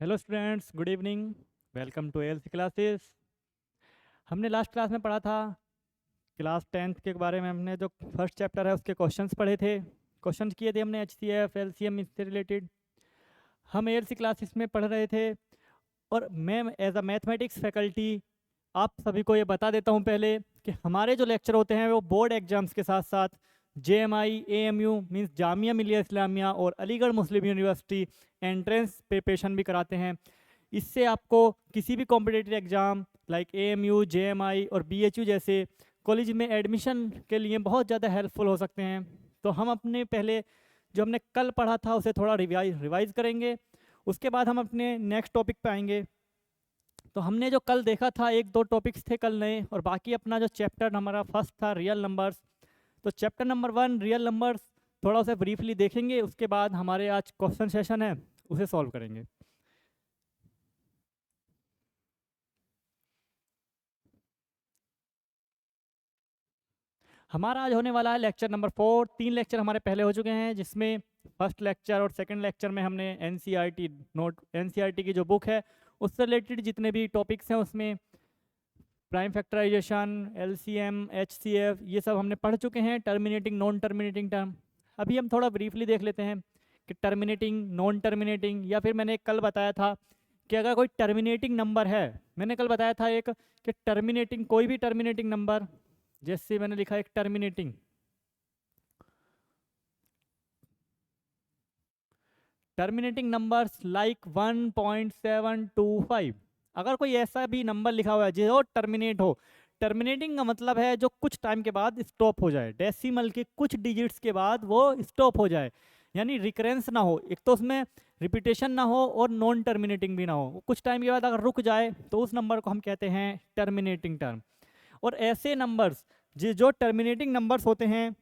Hello students, good evening. Welcome to ALC classes. हमने last class में पढ़ा था क्लास 10th के बारे में। हमने जो फर्स्ट चैप्टर है उसके क्वेश्चंस पढ़े थे, क्वेश्चंस किए थे हमने एचसीएफ एलसीएम इससे रिलेटेड। हम एएलसी क्लासेस में पढ़ रहे थे और मैं एज अ मैथमेटिक्स फैकल्टी आप सभी को ये बता देता हूँ पहले कि हमारे जो लेक्चर होते हैं वो बोर्ड एग्जाम्स के साथ साथ JMI AMU means Jamia Millia Islamia और अलीगढ़ मुस्लिम यूनिवर्सिटी एंट्रेंस प्रिपरेशन भी कराते हैं। इससे आपको किसी भी competitive exam like AMU JMI और बीएचयू जैसे कॉलेज में एडमिशन के लिए बहुत ज़्यादा हेल्पफुल हो सकते हैं। तो हम अपने पहले जो हमने कल पढ़ा था उसे थोड़ा रिवाइज करेंगे, उसके बाद हम अपने नेक्स्ट टॉपिक पे आएंगे। तो हमने जो कल देखा था एक दो टॉपिक्स थे कल नए, और बाकी अपना जो चैप्टर हमारा फर्स्ट था रियल नंबर्स। तो चैप्टर नंबर 1 रियल नंबर्स थोड़ा उसे ब्रीफली देखेंगे, उसके बाद हमारे आज क्वेश्चन सेशन है उसे सॉल्व करेंगे। हमारा आज होने वाला है लेक्चर नंबर 4। 3 लेक्चर हमारे पहले हो चुके हैं, जिसमें फर्स्ट लेक्चर और सेकंड लेक्चर में हमने एनसीईआरटी की जो बुक है उससे रिलेटेड जितने भी टॉपिक्स हैं उसमें प्राइम फैक्टराइजेशन, एलसीएम, एचसीएफ ये सब हमने पढ़ चुके हैं। टर्मिनेटिंग नॉन टर्मिनेटिंग टर्म अभी हम थोड़ा ब्रीफली देख लेते हैं कि टर्मिनेटिंग नॉन टर्मिनेटिंग, या फिर मैंने कल बताया था कि अगर कोई टर्मिनेटिंग नंबर है, मैंने कल बताया था एक कि टर्मिनेटिंग कोई भी टर्मिनेटिंग नंबर, जैसे मैंने लिखा एक टर्मिनेटिंग नंबर्स लाइक 1.725। अगर कोई ऐसा भी नंबर लिखा हुआ है जो टर्मिनेट हो, टर्मिनेटिंग का मतलब है जो कुछ टाइम के बाद स्टॉप हो जाए, डेसिमल के कुछ डिजिट्स के बाद वो स्टॉप हो जाए, यानी रिकरेंस ना हो, एक तो उसमें रिपीटेशन ना हो और नॉन टर्मिनेटिंग भी ना हो, कुछ टाइम के बाद अगर रुक जाए तो उस नंबर को हम कहते हैं टर्मिनेटिंग टर्म। और ऐसे नंबर्स जो टर्मिनेटिंग नंबर्स होते हैं,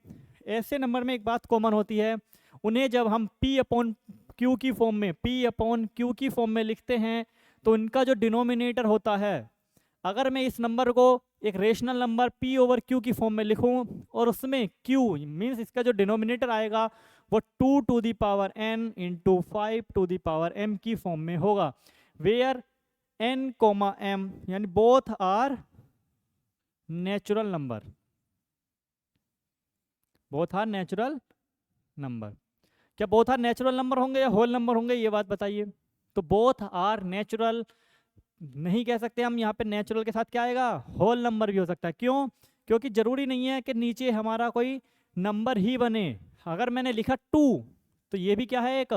ऐसे नंबर में एक बात कॉमन होती है, उन्हें जब हम P अपॉन क्यू की फॉर्म में लिखते हैं तो इनका जो डिनोमिनेटर होता है, अगर मैं इस नंबर को एक rational number P over Q की फॉर्म में लिखूं और उसमें Q मीन्स इसका जो डिनोमिनेटर आएगा वो 2 to the power n into 5 to the power m की फॉर्म में होगा, वेयर n कोमा m यानी बोथ आर नेचुरल नंबर, क्या बोथ आर नेचुरल नंबर होंगे या होल नंबर होंगे, ये बात बताइए। तो बोथ आर नेचुरल नहीं कह सकते हम, यहाँ पे नेचुरल के साथ क्या आएगा, होल नंबर भी हो सकता है। क्यों? क्योंकि जरूरी नहीं है कि नीचे हमारा कोई नंबर ही बने। अगर मैंने लिखा 2 तो ये भी क्या है एक,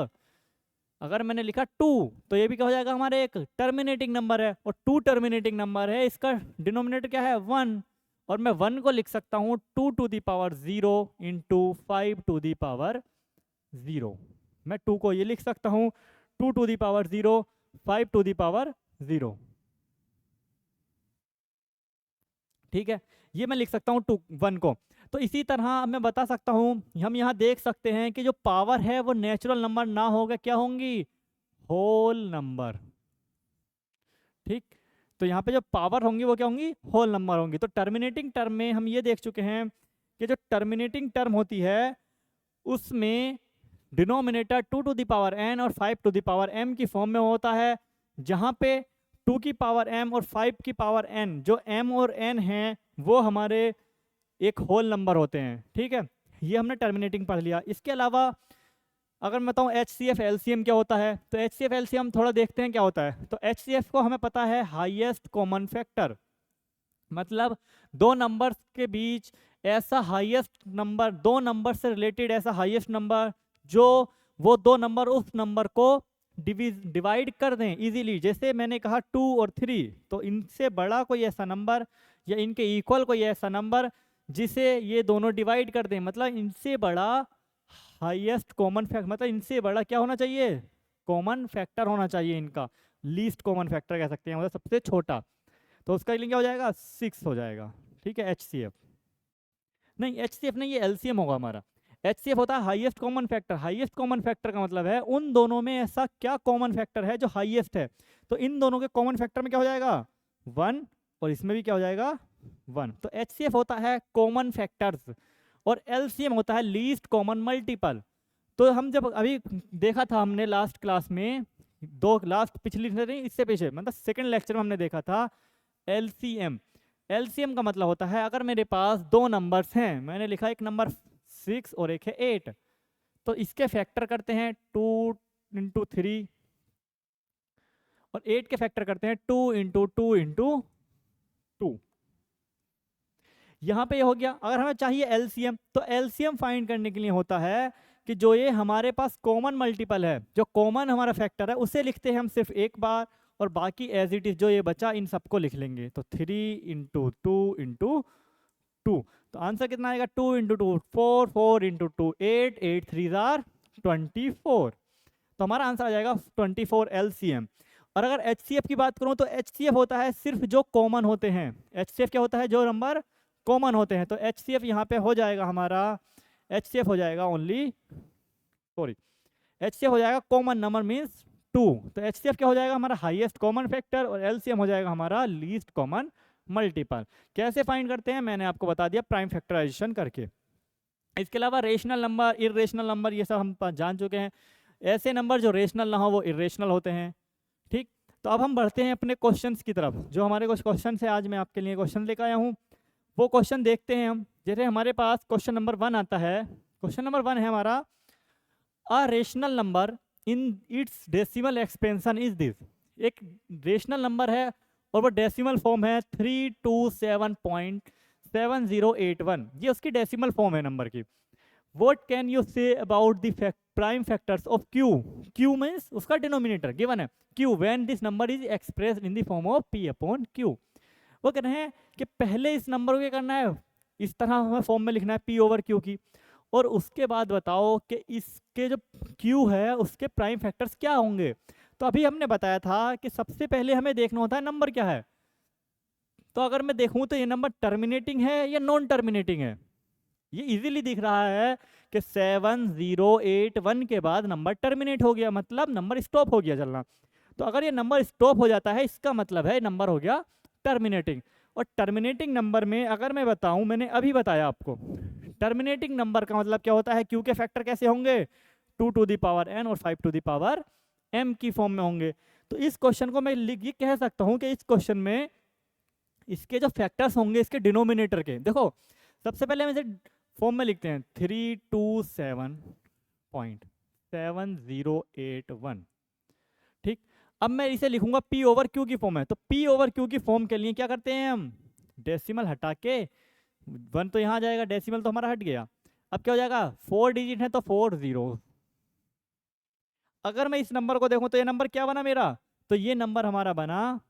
अगर मैंने लिखा 2 तो ये भी क्या हो जाएगा, हमारे एक टर्मिनेटिंग नंबर है, और 2 टर्मिनेटिंग नंबर है, इसका डिनोमिनेटर क्या है 1, और मैं 1 को लिख सकता हूँ 2 to the power 0 into 5 to the power 0। मैं 2 को ये लिख सकता हूँ 2 to the power 0 5 to the power 0, ठीक है, ये मैं लिख सकता हूँ 1 को। तो इसी तरह मैं बता सकता हूँ, हम यहाँ देख सकते हैं कि जो पावर है वो नेचुरल नंबर ना होगा, क्या होंगी, होल नंबर, ठीक। तो यहाँ पे जो पावर होंगी वो क्या होंगी, होल नंबर होंगी। तो टर्मिनेटिंग टर्म में हम ये देख चुके हैं कि जो टर्मिनेटिंग टर्म होती है उसमें denominator 2 to the power n और 5 टू द पावर m की फॉर्म में होता है, जहाँ पे 2 की पावर m और 5 की पावर n, जो m और n हैं वो हमारे एक होल नंबर होते हैं, ठीक है। ये हमने टर्मिनेटिंग पढ़ लिया। इसके अलावा अगर मैं बताऊँ HCF LCM क्या होता है, तो HCF LCM थोड़ा देखते हैं क्या होता है। तो HCF को हमें पता है हाईएस्ट कॉमन फैक्टर, मतलब दो नंबर्स के बीच ऐसा हाईएस्ट नंबर, दो नंबर से रिलेटेड ऐसा हाईएस्ट नंबर जो वो दो नंबर उस नंबर को डिवाइड कर दें इजीली। जैसे मैंने कहा 2 और 3, तो इनसे बड़ा कोई ऐसा नंबर या इनके इक्वल कोई ऐसा नंबर जिसे ये दोनों डिवाइड कर दें, मतलब इनसे बड़ा हाईएस्ट कॉमन फैक्टर, मतलब इनसे बड़ा क्या होना चाहिए, कॉमन फैक्टर होना चाहिए इनका, लीस्ट कॉमन फैक्टर कह सकते हैं, मतलब सबसे छोटा। तो उसका क्या हो जाएगा, 6 हो जाएगा, ठीक है। HCF नहीं, HCF नहीं, ये LCM होगा हमारा। HCF होता है highest common factor. Highest common factor का मतलब है उन दोनों में ऐसा क्या कॉमन फैक्टर है जो हाईएस्ट है, तो इन दोनों के कॉमन फैक्टर में क्या हो जाएगा 1, और इसमें भी क्या हो जाएगा 1। तो HCF होता है कॉमन फैक्टर्स और LCM होता है लीस्ट कॉमन मल्टीपल। तो हम जब अभी देखा था हमने लास्ट क्लास में दो लास्ट पिछली नहीं, इससे पीछे मतलब सेकंड लेक्चर में हमने देखा था एलसीएम। एलसीएम का मतलब होता है अगर मेरे पास दो नंबर्स हैं, मैंने लिखा एक नंबर 6 और एक है 8, तो इसके फैक्टर करते हैं 2 इंटू 3 और 8 के फैक्टर करते हैं 2 इंटू 2 इंटू 2। यहाँ पे ये हो गया। अगर हमें चाहिए एलसीएम, तो एलसीएम फाइंड करने के लिए होता है कि जो ये हमारे पास कॉमन मल्टीपल है, जो कॉमन हमारा फैक्टर है, उसे लिखते हैं हम सिर्फ एक बार और बाकी एज इट इज जो ये बचा इन सबको लिख लेंगे। तो 3 इंटू 2 इंटू 2, तो आंसर कितना आएगा 2 इंटू 2 4, 4 इंटू 2 8, 8 3 जार 24। तो हमारा आंसर आ जाएगा 24 एलसीएम। और अगर एचसीएफ की बात करूं तो एचसीएफ होता है सिर्फ जो कॉमन होते हैं। एचसीएफ क्या होता है? जो नंबर कॉमन होते हैं। तो एचसीएफ यहाँ पे हो जाएगा हमारा, एचसीएफ हो जाएगा ओनली, सॉरी, एचसीएफ हो जाएगा कॉमन नंबर मीन्स 2। तो एचसीएफ क्या हो जाएगा? हमारा हाईएस्ट कॉमन फैक्टर, और एलसीएम हो जाएगा हमारा लीस्ट कॉमन मल्टीपल। कैसे फाइंड करते हैं मैंने आपको बता दिया, प्राइम फैक्टराइजेशन करके। इसके अलावा रेशनल नंबर, इरेशनल नंबर, ये सब हम जान चुके हैं। ऐसे नंबर जो रेशनल ना हो वो इरेशनल होते हैं। ठीक, तो अब हम बढ़ते हैं अपने क्वेश्चंस की तरफ। जो हमारे कुछ क्वेश्चन है, आज मैं आपके लिए क्वेश्चन लेकर आया हूँ, वो क्वेश्चन देखते हैं हम। जैसे हमारे पास क्वेश्चन नंबर 1 आता है। क्वेश्चन नंबर 1 है हमारा, a rational number in its decimal expansion is this. एक रेशनल नंबर है और वो डेसिमल फॉर्म है 327.7081, ये उसकी डेसिमल फॉर्म है नंबर की। What can you say about the prime factors of Q? Q means उसका डिनोमिनेटर गिवन है Q when this number is expressed in the form of P upon Q। वो कह रहे हैं कि पहले इस नंबर को क्या करना है, इस तरह हमें फॉर्म में लिखना है P ओवर Q की, और उसके बाद बताओ कि इसके जो Q है उसके प्राइम फैक्टर्स क्या होंगे। तो अभी हमने बताया था कि सबसे पहले हमें देखना होता है नंबर क्या है। तो अगर मैं देखूं तो ये नंबर टर्मिनेटिंग है या नॉन टर्मिनेटिंग है। ये इजीली दिख रहा है कि 7081 के बाद नंबर टर्मिनेट हो गया, मतलब नंबर स्टॉप हो गया चलना। तो अगर ये नंबर स्टॉप हो जाता है इसका मतलब है नंबर हो गया टर्मिनेटिंग। और टर्मिनेटिंग नंबर में अगर मैं बताऊं, मैंने अभी बताया आपको, टर्मिनेटिंग नंबर का मतलब क्या होता है, क्यू के फैक्टर कैसे होंगे, 2 टू द पावर n और 5 टू द पावर m की फॉर्म में होंगे। तो इस क्वेश्चन को मैं ये कह सकता हूं कि इस क्वेश्चन में इसके जो फैक्टर्स होंगे इसके डिनोमिनेटर के, देखो सबसे पहले हम इसे फॉर्म में लिखते हैं 327.7081। ठीक, अब मैं इसे लिखूंगा P ओवर Q की फॉर्म है। तो P ओवर Q की फॉर्म के लिए क्या करते हैं हम, डेसिमल हटा के 1 तो यहाँ आ जाएगा, डेसिमल तो हमारा हट गया। अब क्या हो जाएगा, 4 डिजिट है तो 4 0। अगर मैं इस नंबर को देखूं तो ये नंबर क्या बना मेरा, तो ये नंबर हमारा बना,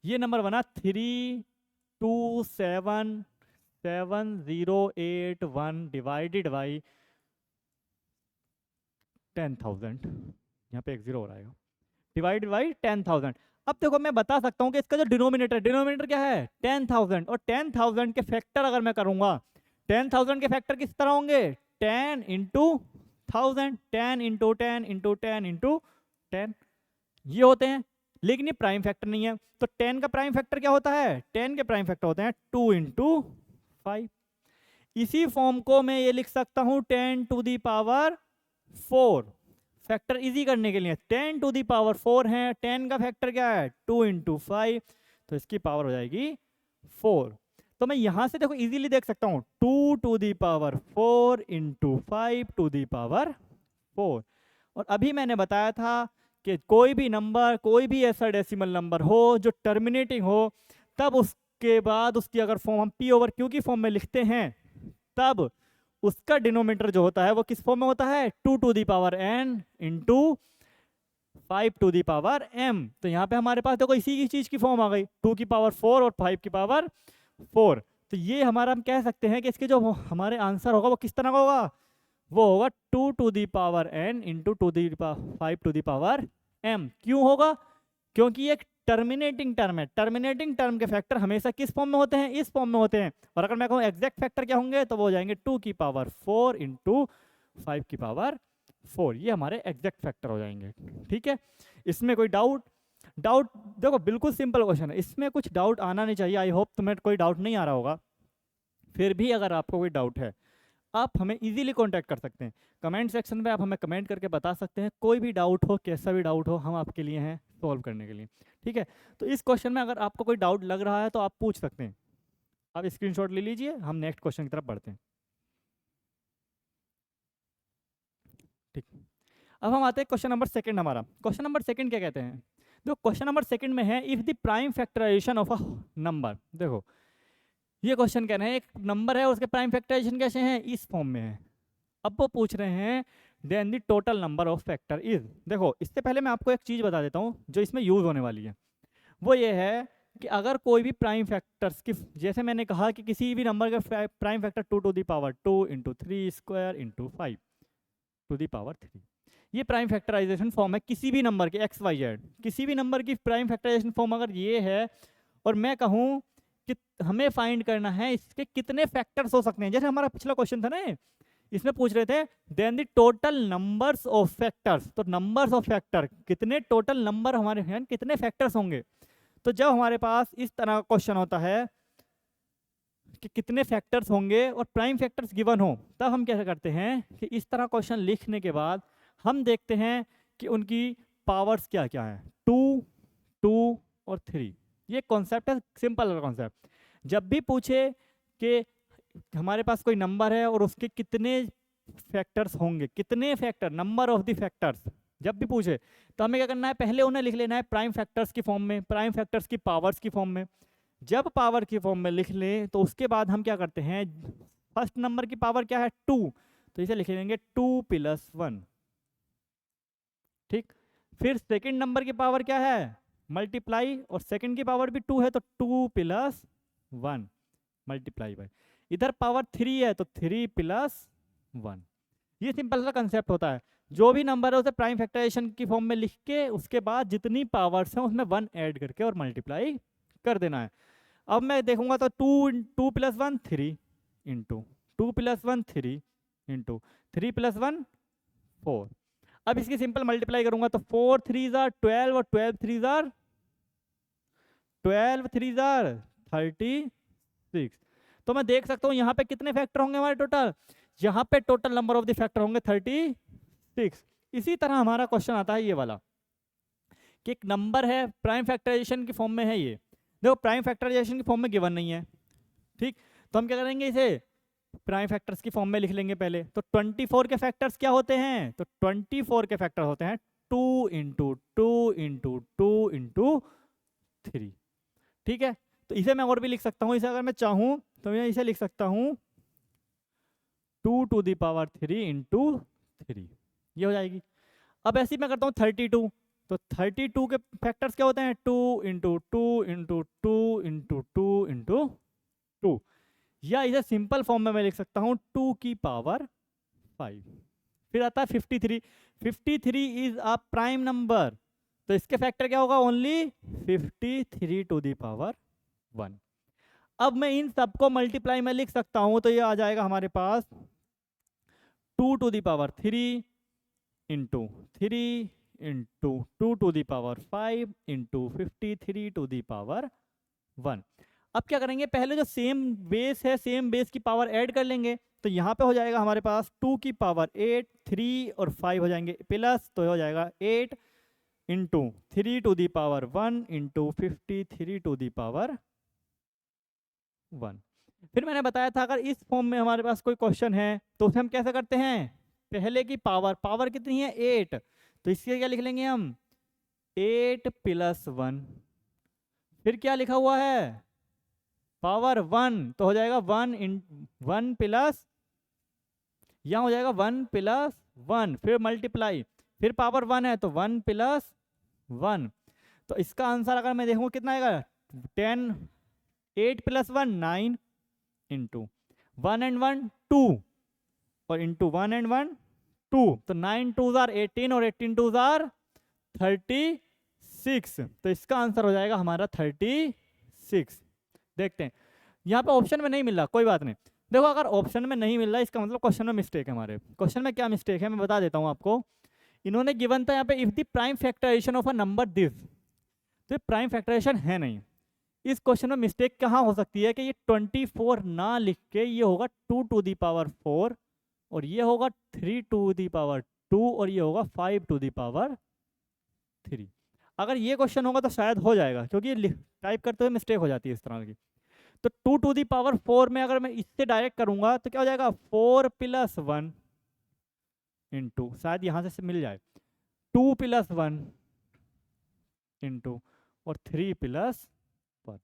ये नंबर बना 3277081 डिवाइडेड बाई 10,000, यहाँ पे एक 0 हो रहा है, डिवाइडेड बाई 10,000। अब देखो मैं बता सकता हूँ कि इसका जो डिनोमिनेटर क्या है 10,000, और 10,000 के फैक्टर अगर मैं करूंगा, 10,000 के फैक्टर किस तरह होंगे, 10 इंटू 1000, 10 इंटू 10 इंटू 10 इंटू 10, ये होते हैं। लेकिन ये प्राइम फैक्टर नहीं है। तो 10 का प्राइम फैक्टर क्या होता है, 10 के प्राइम फैक्टर होते हैं 2 इंटू 5। इसी फॉर्म को मैं ये लिख सकता हूं 10 to the power 4, factor easy करने के लिए 10 टू दी पावर 4 है, 10 का फैक्टर क्या है 2 इंटू 5, तो इसकी पावर हो जाएगी 4। तो मैं यहां से देखो इजीली देख सकता हूं 2 to the power 4 into 5 to the power 4। और अभी मैंने बताया था कि कोई भी नंबर, कोई भी ऐसा डेसिमल नंबर हो जो टर्मिनेटिंग हो, तब उसके बाद उसकी अगर फॉर्म हम P ओवर Q की फॉर्म में लिखते हैं, तब उसका डिनोमिनेटर जो होता है वो किस फॉर्म में होता है, 2 to the power n into 5 to the power m। तो यहाँ पे हमारे पास देखो इसी की चीज की फॉर्म आ गई, 2 की पावर 4 और 5 की पावर 4। तो ये हमारा हम कह सकते हैं कि इसके जो हमारे आंसर होगा वो किस तरह का होगा, वो होगा 2 to the power n into 5 to the power m। क्यों होगा, क्योंकि एक टर्मिनेटिंग टर्म है। टर्मिनेटिंग टर्म के फैक्टर हमेशा किस फॉर्म में होते हैं, इस फॉर्म में होते हैं। और अगर मैं कहूँ एग्जैक्ट फैक्टर क्या होंगे, तो वो हो जाएंगे 2 की पावर 4 इंटू 5 की पावर 4, ये हमारे एग्जैक्ट फैक्टर हो जाएंगे। ठीक है, इसमें कोई डाउट देखो बिल्कुल सिंपल क्वेश्चन है, इसमें कुछ डाउट आना नहीं चाहिए। आई होप तुम्हें कोई डाउट नहीं आ रहा होगा। फिर भी अगर आपको कोई डाउट है, आप हमें इजीली कांटेक्ट कर सकते हैं। कमेंट सेक्शन में आप हमें कमेंट करके बता सकते हैं, कोई भी डाउट हो, कैसा भी डाउट हो, हम आपके लिए हैं सॉल्व करने के लिए। ठीक है, तो इस क्वेश्चन में अगर आपको कोई डाउट लग रहा है तो आप पूछ सकते हैं। आप स्क्रीनशॉट ले लीजिए, हम नेक्स्ट क्वेश्चन की तरफ बढ़ते हैं। ठीक, अब हम आते हैं क्वेश्चन नंबर सेकंड। हमारा क्वेश्चन नंबर सेकंड क्या कहते हैं, जो क्वेश्चन नंबर सेकंड में है, if the prime factorization of a number. देखो ये क्वेश्चन कह रहे हैं एक नंबर है, उसके प्राइम फैक्टराइजेशन कैसे हैं, इस फॉर्म में है। अब वो पूछ रहे हैं then the total number of factor is. देखो इससे पहले मैं आपको एक चीज़ बता देता हूँ जो इसमें यूज़ होने वाली है, वो ये है कि अगर कोई भी प्राइम फैक्टर्स की, जैसे मैंने कहा कि किसी भी नंबर का prime factor 2 to the power 2 into 3 square into 5 to the power 3, ये प्राइम फैक्टराइजेशन फॉर्म है किसी भी नंबर के एक्स वाई जेड। किसी भी नंबर की प्राइम फैक्टराइजेशन फॉर्म अगर ये है और मैं कहूँ कि हमें फाइंड करना है इसके कितने फैक्टर्स हो सकते हैं, जैसे हमारा पिछला क्वेश्चन था ना, इसमें पूछ रहे थे then the total numbers of factors. तो नंबर्स ऑफ फैक्टर कितने, टोटल नंबर हमारे हैं कितने फैक्टर्स होंगे। तो जब हमारे पास इस तरह का क्वेश्चन होता है कि कितने फैक्टर्स होंगे और प्राइम फैक्टर्स गिवन हो, तब हम क्या करते हैं कि इस तरह क्वेश्चन लिखने के बाद हम देखते हैं कि उनकी पावर्स क्या क्या है, 2, 2 और 3। ये कॉन्सेप्ट है, सिंपल कॉन्सेप्ट। जब भी पूछे कि हमारे पास कोई नंबर है और उसके कितने फैक्टर्स होंगे, कितने factor, number of the factors, जब भी पूछे तो हमें क्या करना है, पहले उन्हें लिख लेना है प्राइम फैक्टर्स की फॉर्म में, प्राइम फैक्टर्स की पावर्स की फॉर्म में। जब पावर की फॉर्म में लिख लें तो उसके बाद हम क्या करते हैं, फर्स्ट नंबर की पावर क्या है 2, तो इसे लिख लेंगे 2 + 1। ठीक, फिर सेकंड नंबर की पावर क्या है, मल्टीप्लाई, और सेकंड की पावर भी 2 है तो 2 + 1 मल्टीप्लाई बाय, इधर पावर 3 है तो 3 + 1। ये सिंपल सा कंसेप्ट होता है। जो भी नंबर है उसे प्राइम फैक्टराइजेशन की फॉर्म में लिख के उसके बाद जितनी पावर्स हैं उसमें 1 ऐड करके और मल्टीप्लाई कर देना है। अब मैं देखूंगा तो 2 + 1 3 इंटू 2 + 1 3 इंटू 3 + 1 4। अब इसकी सिंपल मल्टीप्लाई करूंगा तो 4 3 जार 12 और 12 3 जार 12 3 जार 36। तो मैं देख सकता हूँ यहाँ पे कितने फैक्टर होंगे हमारे टोटल, यहाँ पे total number of the factor होंगे 36। इसी तरह हमारा क्वेश्चन आता है ये वाला कि एक नंबर है प्राइम फैक्टराइजेशन की फॉर्म में है, ये देखो प्राइम फैक्टराइजेशन की फॉर्म में गिवन नहीं है। ठीक, तो हम क्या करेंगे, इसे प्राइम फैक्टर्स की फॉर्म में लिख लेंगे पहले। तो 24 के फैक्टर्स क्या होते हैं, तो 24 के फैक्टर होते हैं 2 इंटू 2 इंटू 2 इंटू 3। ठीक है, तो इसे मैं और भी लिख सकता हूँ, इसे अगर मैं चाहूँ तो मैं इसे लिख सकता हूँ 2 टू द पावर 3 इंटू 3, ये हो जाएगी। अब ऐसे ही मैं करता हूँ 32, तो 32 के फैक्टर्स क्या होते हैं 2 इंटू 2 इंटू 2 इंटू 2 इंटू 2, या इसे सिंपल फॉर्म में मैं लिख सकता हूँ 2 की पावर 5। फिर आता है 53, 53 इज अ प्राइम नंबर, तो इसके फैक्टर क्या होगा, ओनली 53 टू द पावर 1। अब मैं इन सबको मल्टीप्लाई में लिख सकता हूं, तो ये आ जाएगा हमारे पास 2 to the power 3 into 3 into 2 to the power 5 into 53 to the power 1। अब क्या करेंगे, पहले जो सेम बेस है सेम बेस की पावर ऐड कर लेंगे, तो यहाँ पे हो जाएगा हमारे पास 2 की पावर 8, 3 और 5 हो जाएंगे प्लस, तो हो जाएगा 8 into 3 to the power 1 into 53 to the power 1। फिर मैंने बताया था अगर इस फॉर्म में हमारे पास कोई क्वेश्चन है तो उसे हम कैसे करते हैं, पहले की पावर कितनी है 8, तो इसके क्या लिख लेंगे हम 8 + 1, फिर क्या लिखा हुआ है पावर 1, तो हो जाएगा 1 प्लस, यहाँ हो जाएगा 1 + 1, फिर मल्टीप्लाई, फिर पावर 1 है तो 1 + 1। तो इसका आंसर अगर मैं देखूँ कितना आएगा 10, 8 + 1 9 इंटू 1 and 1 2 और इंटू 1 and 1 2, तो 9 2 जार 18 और 18 2 जार 36, तो इसका आंसर हो जाएगा हमारा 36। देखते हैं, यहाँ पे ऑप्शन में नहीं मिल रहा, कोई बात नहीं। देखो अगर ऑप्शन में नहीं मिल रहा इसका मतलब क्वेश्चन में मिस्टेक है। हमारे क्वेश्चन में क्या मिस्टेक है मैं बता देता हूँ आपको। इन्होंने गिवन था यहाँ पे if the prime factorization of a number this, तो ये प्राइम फैक्टराइजेशन है नहीं। इस क्वेश्चन में मिस्टेक कहाँ हो सकती है कि ये 24 ना लिख के ये होगा 2 टू द पावर 4 और ये होगा 3 टू दी पावर 2 और ये होगा 5 टू दी पावर 3। अगर ये क्वेश्चन होगा तो शायद हो जाएगा, क्योंकि टाइप करते हुए मिस्टेक हो जाती है इस तरह की। तो 2 टू दी पावर 4 में अगर मैं इससे डायरेक्ट करूंगा तो क्या हो जाएगा, 4 प्लस 1 इंटू, शायद यहाँ से मिल जाए, 2 प्लस 1 इंटू और 3 प्लस 1।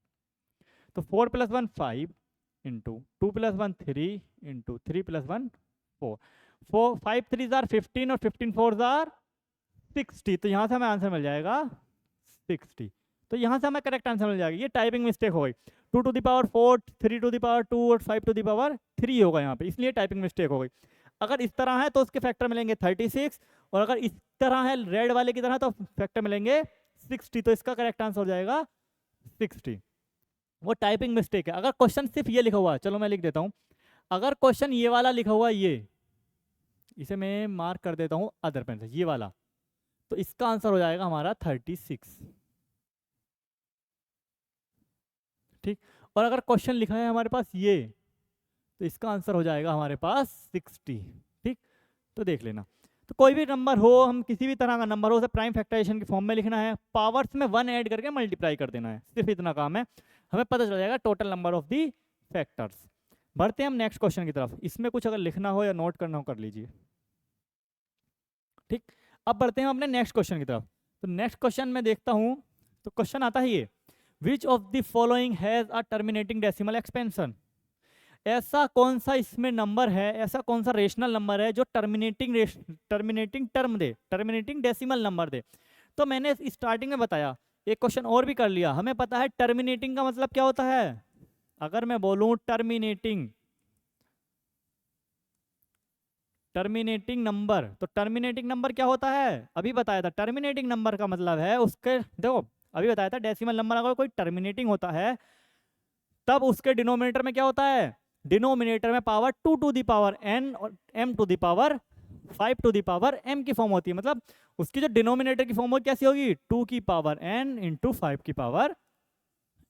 तो 4 plus 1 5 into 2 plus 1 3 into 3 plus 1 4। 5 3 jar 15 और 15 4 जार 60। तो यहाँ से हमें आंसर मिल जाएगा 60। तो यहाँ से हमें करेक्ट आंसर मिल जाएगा। ये टाइपिंग मिस्टेक हो गई, 2 to the power 4, 3 to the power 2 और 5 टू दी पावर 3 होगा यहाँ पे, इसलिए टाइपिंग मिस्टेक हो गई। अगर इस तरह है तो उसके फैक्टर मिलेंगे 36, और अगर इस तरह है रेड वाले की तरह तो फैक्टर मिलेंगे 60। तो इसका करेक्ट आंसर हो जाएगा 60। वो टाइपिंग मिस्टेक है। अगर क्वेश्चन सिर्फ ये लिखा हुआ है, चलो मैं लिख देता हूँ, अगर क्वेश्चन ये वाला लिखा हुआ है, ये इसे मैं मार्क कर देता हूँ अदर पेन से, ये वाला, तो इसका आंसर हो जाएगा हमारा 36। ठीक। और अगर क्वेश्चन लिखा है हमारे पास ये, तो इसका आंसर हो जाएगा हमारे पास 60। ठीक। तो देख लेना, तो कोई भी नंबर हो, हम किसी भी तरह का नंबर हो, उसे प्राइम फैक्टराइजेशन के फॉर्म में लिखना है, पावर्स में 1 ऐड करके मल्टीप्लाई कर देना है, सिर्फ इतना काम है, हमें पता चल जाएगा total number of the factors. बढ़ते हैं हम नेक्स्ट क्वेश्चन की तरफ। इसमें कुछ अगर लिखना हो या नोट करना हो कर लीजिए। ठीक। अब बढ़ते हैं अपने नेक्स्ट क्वेश्चन की तरफ। तो नेक्स्ट क्वेश्चन में देखता हूं, तो क्वेश्चन आता है ये, विच of the following has a terminating decimal expansion. ऐसा कौन सा इसमें नंबर है, ऐसा कौन सा रेशनल नंबर है जो टर्मिनेटिंग टर्म दे, टर्मिनेटिंग डेसिमल नंबर दे। तो मैंने स्टार्टिंग में बताया, एक क्वेश्चन और भी कर लिया, हमें पता है टर्मिनेटिंग का मतलब क्या होता है। अगर मैं बोलूं टर्मिनेटिंग नंबर, तो टर्मिनेटिंग नंबर क्या होता है, अभी बताया था। टर्मिनेटिंग नंबर का मतलब है उसके, देखो अभी बताया था, डेसिमल नंबर अगर कोई टर्मिनेटिंग होता है तब उसके डिनोमिनेटर में क्या होता है, डिनोमिनेटर में power 2 to the power n और m to the power 5 to the power m की फॉर्म होती है। मतलब उसकी जो डिनोमिनेटर की फॉर्म कैसी होगी, 2 की पावर n इंटू 5 की पावर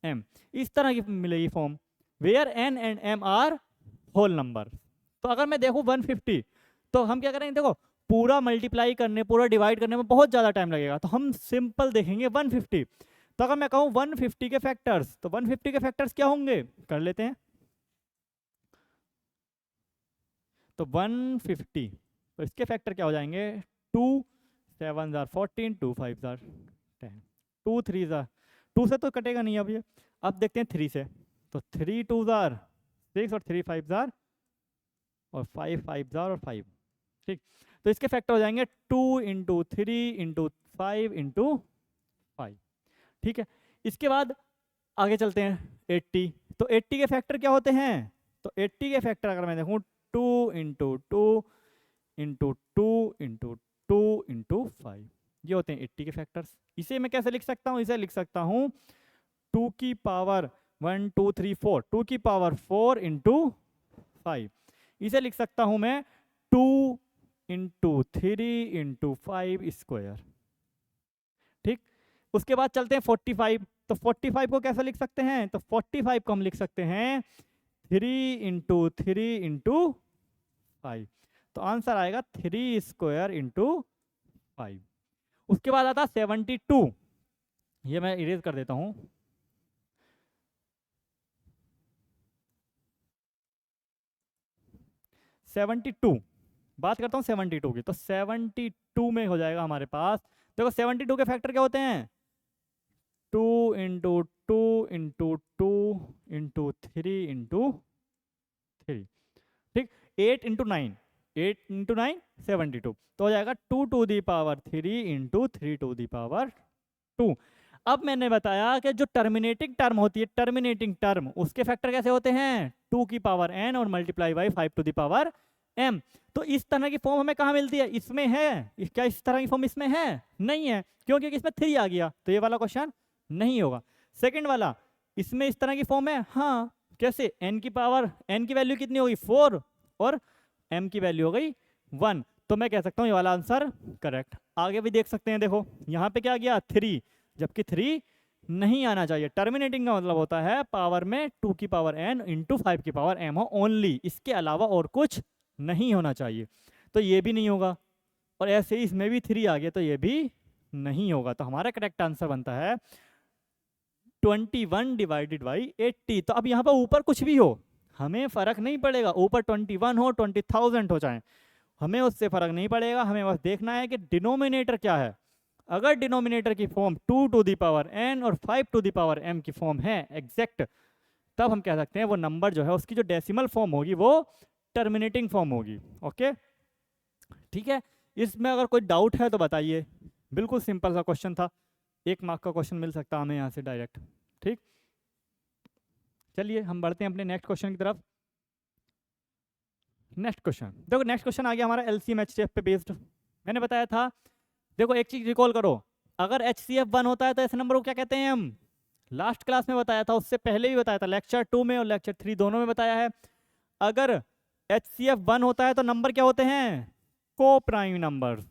m, इस तरह की मिलेगी form, where n and m are whole number. तो अगर मैं देखूं 150, तो हम क्या करेंगे, देखो पूरा मल्टीप्लाई करने, पूरा डिवाइड करने में बहुत ज़्यादा टाइम लगेगा, तो हम सिंपल देखेंगे 150। तो अगर मैं कहूँ 150 के फैक्टर्स, तो 150 के फैक्टर्स क्या होंगे, कर लेते हैं। तो 150, तो इसके फैक्टर क्या हो जाएंगे, 2 7 जार 14, 2 5 जार 10, 2 3 जार, 2 से तो कटेगा नहीं अब ये। अब देखते हैं 3 से, तो 3 2 जार 6 और 3 5 जार और 5 5 जार और 5। ठीक। तो इसके फैक्टर हो जाएंगे 2 इंटू 3 इंटू 5 इंटू 5। ठीक है। इसके बाद आगे चलते हैं 80। तो 80 के फैक्टर क्या होते हैं, तो 80 के फैक्टर अगर मैं देखूं 2 इंटू 2 इंटू 2 इंटू 2 इंटू 5, ये होते हैं 80 के फैक्टर्स। इसे मैं कैसे लिख सकता हूँ, इसे लिख सकता हूँ 2 की पावर 1 2 3 4, 2 की पावर 4 इंटू 5। इसे लिख सकता हूँ मैं 2 इंटू 3 इंटू 5 स्क्वायर। ठीक। उसके बाद चलते हैं 45। तो 45 को कैसे लिख सकते हैं, तो 45 को हम लिख सकते हैं 3 इंटू 3 इंटू 5। तो आंसर आएगा 3 स्क्वायर इंटू 5। उसके बाद आता 72, ये मैं इरेज कर देता हूं। बात करता हूँ 72 की, तो 72 में हो जाएगा हमारे पास, देखो 72 के फैक्टर क्या होते हैं, 2 इंटू 2 इंटू 2 इंटू 3 इंटू 3। ठीक। 8 इंटू 9, 8 इंटू 9 72, तो हो जाएगा 2 to the power 3 into 3 to the power 2। अब मैंने बताया कि जो टर्मिनेटिंग टर्म होती है, टर्मिनेटिंग टर्म, उसके फैक्टर कैसे होते हैं, 2 की पावर n और multiply by 5 to the power m। तो इस तरह की फॉर्म हमें कहाँ मिलती है, इसमें है। क्या इस तरह की फॉर्म इसमें है, नहीं है, क्यों, क्योंकि इसमें 3 आ गया, तो ये वाला क्वेश्चन नहीं होगा। सेकंड वाला, इसमें इस तरह की फॉर्म है, हाँ, कैसे, n की पावर, n की वैल्यू कितनी होगी 4 और m की वैल्यू हो गई 1, तो मैं कह सकता हूँ ये वाला आंसर करेक्ट। आगे भी देख सकते हैं, देखो यहाँ पे क्या गया 3, जबकि 3 नहीं आना चाहिए। टर्मिनेटिंग का मतलब होता है पावर में 2 की पावर n इंटू 5 की पावर m हो ओनली, इसके अलावा और कुछ नहीं होना चाहिए, तो ये भी नहीं होगा। और ऐसे ही इसमें भी 3 आ गया तो ये भी नहीं होगा। तो हमारा करेक्ट आंसर बनता है 21 डिवाइडेड बाई 80। तो अब यहाँ पर ऊपर कुछ भी हो हमें फर्क नहीं पड़ेगा, ऊपर 21 हो 20,000 हो जाए, हमें उससे फर्क नहीं पड़ेगा। हमें बस देखना है कि डिनोमिनेटर क्या है। अगर डिनोमिनेटर की form 2 to the power n और 5 टू द पावर m की फॉर्म है एग्जैक्ट, तब हम कह सकते हैं वो नंबर जो है उसकी जो डेसिमल फॉर्म होगी वो टर्मिनेटिंग फॉर्म होगी। ओके, ठीक है। इसमें अगर कोई डाउट है तो बताइए। बिल्कुल सिंपल सा क्वेश्चन था, 1 मार्क का क्वेश्चन मिल सकता है हमें यहाँ से डायरेक्ट। ठीक, चलिए हम बढ़ते हैं अपने नेक्स्ट क्वेश्चन की तरफ। नेक्स्ट क्वेश्चन देखो, नेक्स्ट क्वेश्चन आ गया हमारा एलसीएम एचसीएफ पे बेस्ड। मैंने बताया था, देखो एक चीज रिकॉल करो, अगर एचसीएफ 1 होता है तो ऐसे नंबर को क्या कहते हैं हम, लास्ट क्लास में बताया था, उससे पहले भी बताया था, लेक्चर 2 में और लेक्चर 3 दोनों में बताया है। अगर एचसीएफ 1 होता है तो नंबर क्या होते हैं, को प्राइम नंबर।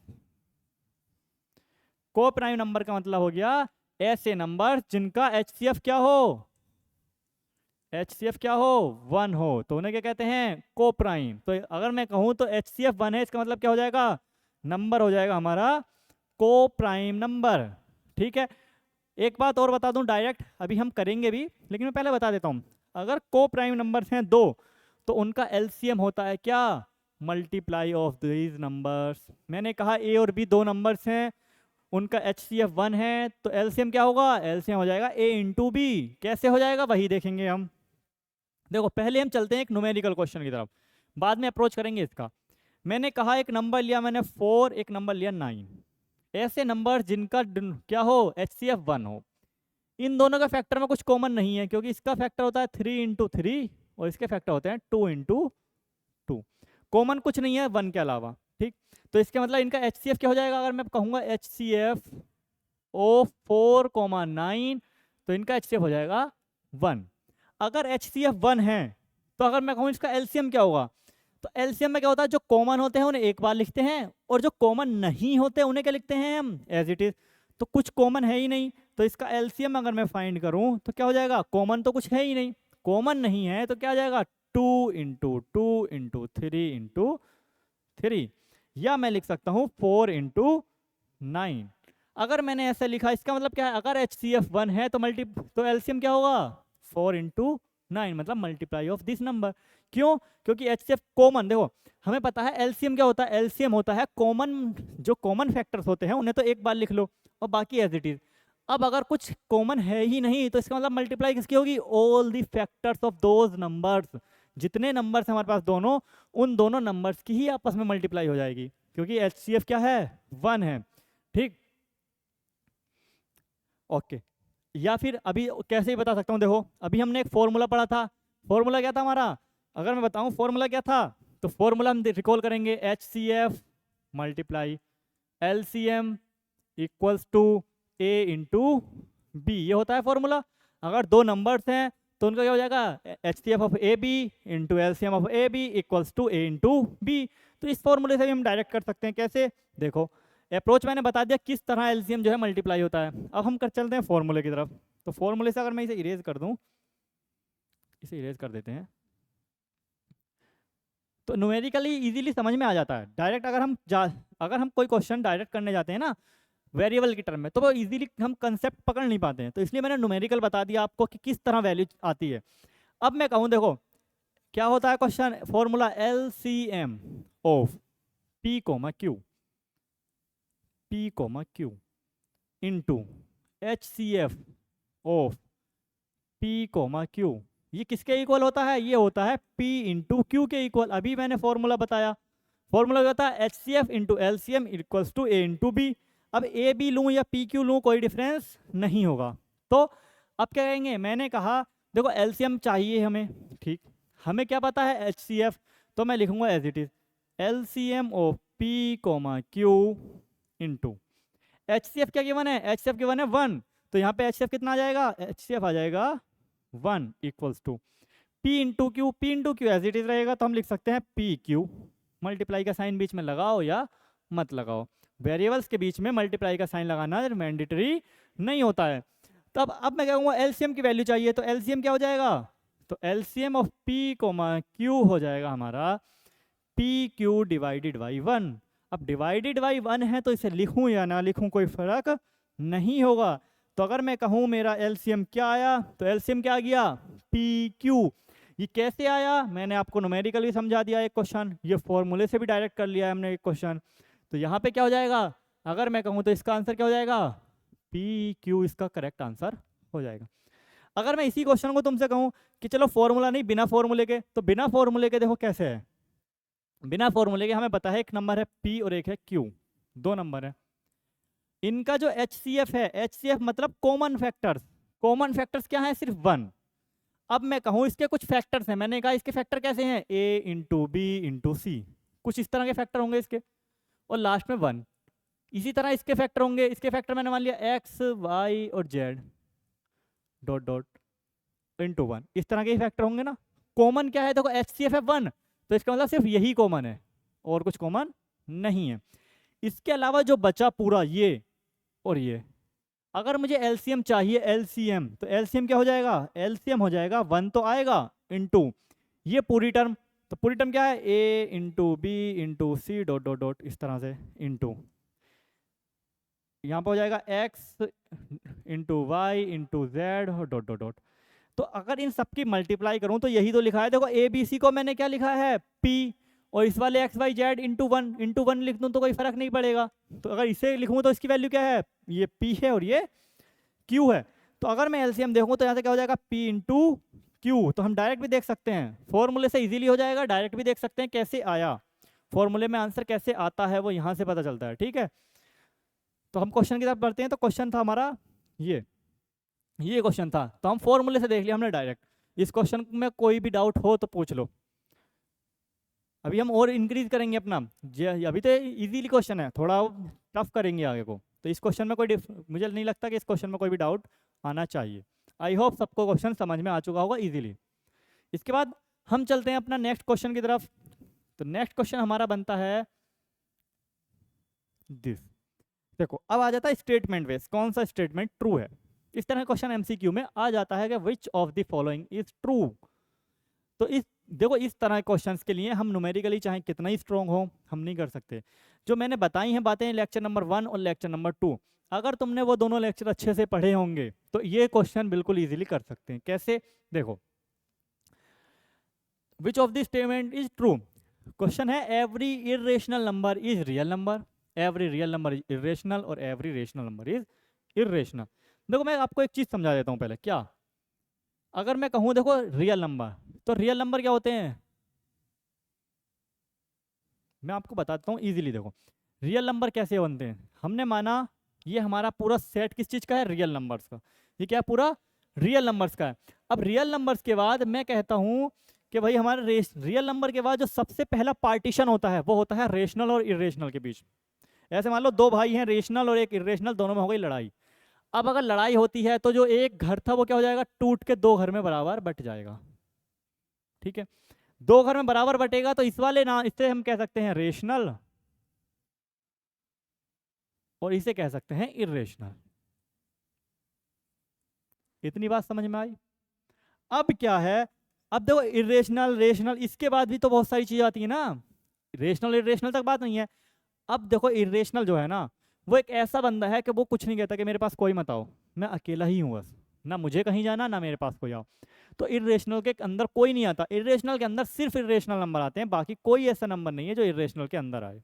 को प्राइम नंबर का मतलब हो गया ऐसे नंबर जिनका एचसीएफ क्या हो, एचसीएफ क्या हो 1 हो, तो उन्हें क्या कहते हैं, को प्राइम। तो अगर मैं कहूं तो एचसीएफ 1 है, इसका मतलब क्या हो जाएगा, नंबर हो जाएगा हमारा को प्राइम नंबर। ठीक है, एक बात और बता दूं डायरेक्ट, अभी हम करेंगे भी लेकिन मैं पहले बता देता हूं, अगर को प्राइम नंबर्स हैं 2 तो उनका एलसीएम होता है क्या, मल्टीप्लाई ऑफ दीज नंबर्स। मैंने कहा ए और बी 2 नंबर्स हैं, उनका एचसीएफ 1 है तो एलसीएम क्या होगा, एलसीएम हो जाएगा ए इंटू बी। कैसे हो जाएगा वही देखेंगे हम। देखो पहले हम चलते हैं एक न्यूमेरिकल क्वेश्चन की तरफ, बाद में अप्रोच करेंगे इसका। मैंने कहा एक नंबर लिया मैंने 4, एक नंबर लिया 9, ऐसे नंबर जिनका क्या हो, एचसीएफ 1 हो। इन दोनों का फैक्टर में कुछ कॉमन नहीं है, क्योंकि इसका फैक्टर होता है 3 इंटू 3 और इसके फैक्टर होते हैं 2 इंटू 2। कॉमन कुछ नहीं है 1 के अलावा। ठीक, तो इसके मतलब इनका एचसीएफ क्या हो जाएगा, अगर मैं कहूँगा एचसीएफ ओ 4,9 तो इनका एचसीएफ हो जाएगा 1। अगर एचसीएफ 1 है तो अगर मैं कहूँ इसका एलसीएम क्या होगा, तो एलसीएम में क्या होता है, जो कॉमन होते हैं उन्हें एक बार लिखते हैं और जो कॉमन नहीं होते उन्हें क्या लिखते हैं हम, एज इट इज। तो कुछ कॉमन है ही नहीं, तो इसका एलसीएम अगर मैं फाइंड करूं तो क्या हो जाएगा, कॉमन तो कुछ है ही नहीं, कॉमन नहीं है तो क्या आ जाएगा 2 इंटू 2 इंटू 3 इंटू 3, या मैं लिख सकता हूं 4 इंटू 9। अगर मैंने ऐसे लिखा इसका मतलब क्या है, अगर एचसीएफ 1 है तो एलसीएम क्या होगा 4 इंटू 9, मतलब मल्टीप्लाई ऑफ दिस नंबर। क्यों, क्योंकि एचसीएफ कॉमन, देखो हमें पता है एलसीएम क्या होता है, एलसीएम होता है कॉमन, जो कॉमन फैक्टर्स होते हैं उन्हें तो एक बार लिख लो और बाकी एज इट इज। अब अगर कुछ कॉमन है ही नहीं तो इसका मतलब मल्टीप्लाई किसकी होगी, all the factors of those numbers. जितने नंबर्स हमारे पास दोनों, उन दोनों नंबर्स की ही आपस में मल्टीप्लाई हो जाएगी, क्योंकि एचसीएफ क्या है 1 है। ठीक, ओके। या फिर अभी कैसे ही बता सकता हूँ, देखो अभी हमने एक फॉर्मूला पढ़ा था, फॉर्मूला क्या था हमारा, अगर मैं बताऊँ फॉर्मूला क्या था, तो फॉर्मूला हम रिकॉल करेंगे, HCF multiply LCM equals to A into B, ये होता है फॉर्मूला। अगर 2 नंबर्स हैं तो उनका क्या हो जाएगा, HCF of A B into LCM of A B equals to A into B. तो इस फॉर्मूले से भी हम डायरेक्ट कर सकते हैं। कैसे, देखो अप्रोच मैंने बता दिया किस तरह एलसीएम जो है मल्टीप्लाई होता है। अब हम कर चलते हैं फॉर्मूले की तरफ। तो फॉर्मूले से अगर मैं इसे इरेज कर दूं, इसे इरेज कर देते हैं, तो न्यूमेरिकली इजीली समझ में आ जाता है डायरेक्ट। अगर हम कोई क्वेश्चन डायरेक्ट करने जाते हैं ना वेरिएबल की टर्म में, तो वो इजीली हम कंसेप्ट पकड़ नहीं पाते हैं, तो इसलिए मैंने न्यूमेरिकल बता दिया आपको कि किस तरह वैल्यू आती है। अब मैं कहूँ, देखो क्या होता है question, formula LCM of P comma Q, P comma Q into HCF of P comma Q, ये किसके इक्वल होता है, ये होता है P इंटू Q के इक्वल। अभी मैंने फॉर्मूला बताया, फॉर्मूला होता है HCF into LCM equals to A into B. अब ए बी लूँ या PQ लूँ कोई डिफरेंस नहीं होगा। तो अब क्या कहेंगे, मैंने कहा देखो एलसीएम चाहिए हमें, ठीक, हमें क्या पता है HCF, तो मैं लिखूंगा as it is LCM of P comma Q into HCF क्या गिवन है, HCF गिवन है 1, तो यहाँ पे HCF कितना आ जाएगा, HCF आ जाएगा 1 equals to P into Q, P into Q as it is रहेगा, तो हम लिख सकते हैं PQ। मल्टीप्लाई का साइन बीच में लगाओ या मत लगाओ, वेरिएबल्स के बीच में मल्टीप्लाई का साइन लगाना मैंडेटरी नहीं होता है। तो अब मैं कहूँगा एलसीएम की वैल्यू चाहिए, तो एलसीएम क्या हो जाएगा, तो LCM of P comma Q हो जाएगा हमारा पी क्यू डिवाइडेड बाई 1। अब डिवाइडेड बाई 1 है तो इसे लिखूं या ना लिखूं कोई फर्क नहीं होगा। तो अगर मैं कहूं मेरा एलसीएम क्या आया, तो एलसीएम क्या आ गया, पी क्यू। ये कैसे आया, मैंने आपको न्यूमेरिकली समझा दिया एक क्वेश्चन, ये फॉर्मूले से भी डायरेक्ट कर लिया है हमने एक क्वेश्चन। तो यहाँ पे क्या हो जाएगा, अगर मैं कहूँ तो इसका आंसर क्या हो जाएगा, पी क्यू इसका करेक्ट आंसर हो जाएगा। अगर मैं इसी क्वेश्चन को तुमसे कहूँ कि चलो फॉर्मूला नहीं बिना फॉर्मूले के, तो बिना फॉर्मूले के देखो कैसे है। बिना फॉर्मूले के हमें पता है एक नंबर है पी और एक है क्यू, दो नंबर है। इनका जो HCF है, HCF मतलब कॉमन फैक्टर्स, कॉमन फैक्टर्स क्या है, सिर्फ 1। अब मैं कहूँ इसके कुछ फैक्टर्स हैं, मैंने कहा इसके फैक्टर कैसे हैं, A इंटू बी इंटू सी, कुछ इस तरह के फैक्टर होंगे इसके, और लास्ट में 1। इसी तरह इसके फैक्टर होंगे, इसके फैक्टर मैंने मान लिया x y और z डॉट डॉट इंटू 1, इस तरह के फैक्टर होंगे ना। कॉमन क्या है, देखो HCF है 1, तो इसका मतलब सिर्फ यही कॉमन है और कुछ कॉमन नहीं है। इसके अलावा जो बचा पूरा ये और ये, अगर मुझे एलसीएम चाहिए, एलसीएम, तो एलसीएम क्या हो जाएगा, एलसीएम हो जाएगा 1 तो आएगा इंटू ये पूरी टर्म, तो पूरी टर्म क्या है, a into B into C dot dot dot इस तरह से इंटू यहाँ पर हो जाएगा x into Y into Z और डॉट डॉट डॉट। तो अगर इन सबकी मल्टीप्लाई करूं तो यही तो लिखा है, देखो ए बी सी को मैंने क्या लिखा है, p, और इस वाले एक्स वाई जेड इंटू 1 लिख दूं तो कोई फर्क नहीं पड़ेगा। तो अगर इसे लिखूं तो इसकी वैल्यू क्या है, ये p है और ये q है। तो अगर मैं एलसीएम देखूं तो यहाँ से क्या हो जाएगा, p इंटू क्यू। तो हम डायरेक्ट भी देख सकते हैं, फॉर्मूले से इजीली हो जाएगा, डायरेक्ट भी देख सकते हैं कैसे आया, फॉर्मूले में आंसर कैसे आता है वो यहाँ से पता चलता है। ठीक है, तो हम क्वेश्चन की तरफ बढ़ते हैं। तो क्वेश्चन था हमारा ये क्वेश्चन था, तो हम फॉर्मूले से देख लिया हमने डायरेक्ट। इस क्वेश्चन में कोई भी डाउट हो तो पूछ लो। अभी हम और इंक्रीज करेंगे अपना, अभी तो इजीली क्वेश्चन है, थोड़ा टफ करेंगे आगे को। तो इस क्वेश्चन में कोई मुझे नहीं लगता कि इस क्वेश्चन में कोई भी डाउट आना चाहिए। आई होप सबको क्वेश्चन समझ में आ चुका होगा इजीली। इसके बाद हम चलते हैं अपना नेक्स्ट क्वेश्चन की तरफ। तो नेक्स्ट क्वेश्चन हमारा बनता है दिस। देखो अब आ जाता है स्टेटमेंट बेस, कौन सा स्टेटमेंट ट्रू है। इस तरह क्वेश्चन एमसीक्यू में आ जाता है कि विच of the following is true. तो इस देखो इस तरह के क्वेश्चंस के लिए हम न्यूमेरिकली चाहे कितना ही स्ट्रॉन्ग हो हम नहीं कर सकते। जो मैंने बताई हैं बातें लेक्चर नंबर 1 और लेक्चर नंबर 2, अगर तुमने वो दोनों लेक्चर अच्छे से पढ़े होंगे तो ये क्वेश्चन बिल्कुल इजीली कर सकते हैं। कैसे, देखो which of the statement is true. Question है every irrational number is real number, every real number is irrational और every rational number is irrational. देखो मैं आपको एक चीज समझा देता हूँ पहले। क्या, अगर मैं कहूँ देखो रियल नंबर, तो रियल नंबर क्या होते हैं, मैं आपको बताता हूँ इजीली। देखो रियल नंबर कैसे बनते हैं, हमने माना ये हमारा पूरा सेट किस चीज का है, रियल नंबर्स का। ये क्या पूरा रियल नंबर्स का है। अब रियल नंबर्स के बाद मैं कहता हूँ कि भाई हमारे रियल नंबर के बाद जो सबसे पहला पार्टीशन होता है वो होता है रेशनल और इरेशनल के बीच। ऐसे मान लो दो भाई हैं, रेशनल और एक इरेशनल, दोनों में हो गई लड़ाई। अब अगर लड़ाई होती है तो जो एक घर था वो क्या हो जाएगा, टूट के दो घर में बराबर बट जाएगा। ठीक है, दो घर में बराबर बटेगा तो इस वाले ना, इससे हम कह सकते हैं रेशनल और इसे कह सकते हैं इरेशनल। इतनी बात समझ में आई। अब क्या है, अब देखो इरेशनल रेशनल इसके बाद भी तो बहुत सारी चीजें आती है ना, रेशनल इरेशनल तक बात नहीं है। अब देखो इरेशनल जो है ना वो एक ऐसा बंदा है कि वो कुछ नहीं कहता कि मेरे पास कोई मत आओ, मैं अकेला ही हूँ बस, ना मुझे कहीं जाना ना मेरे पास कोई आओ। तो इरेशनल के अंदर कोई नहीं आता, इरेशनल के अंदर सिर्फ इरेशनल नंबर आते हैं, बाकी कोई ऐसा नंबर नहीं है जो इरेशनल के अंदर आए।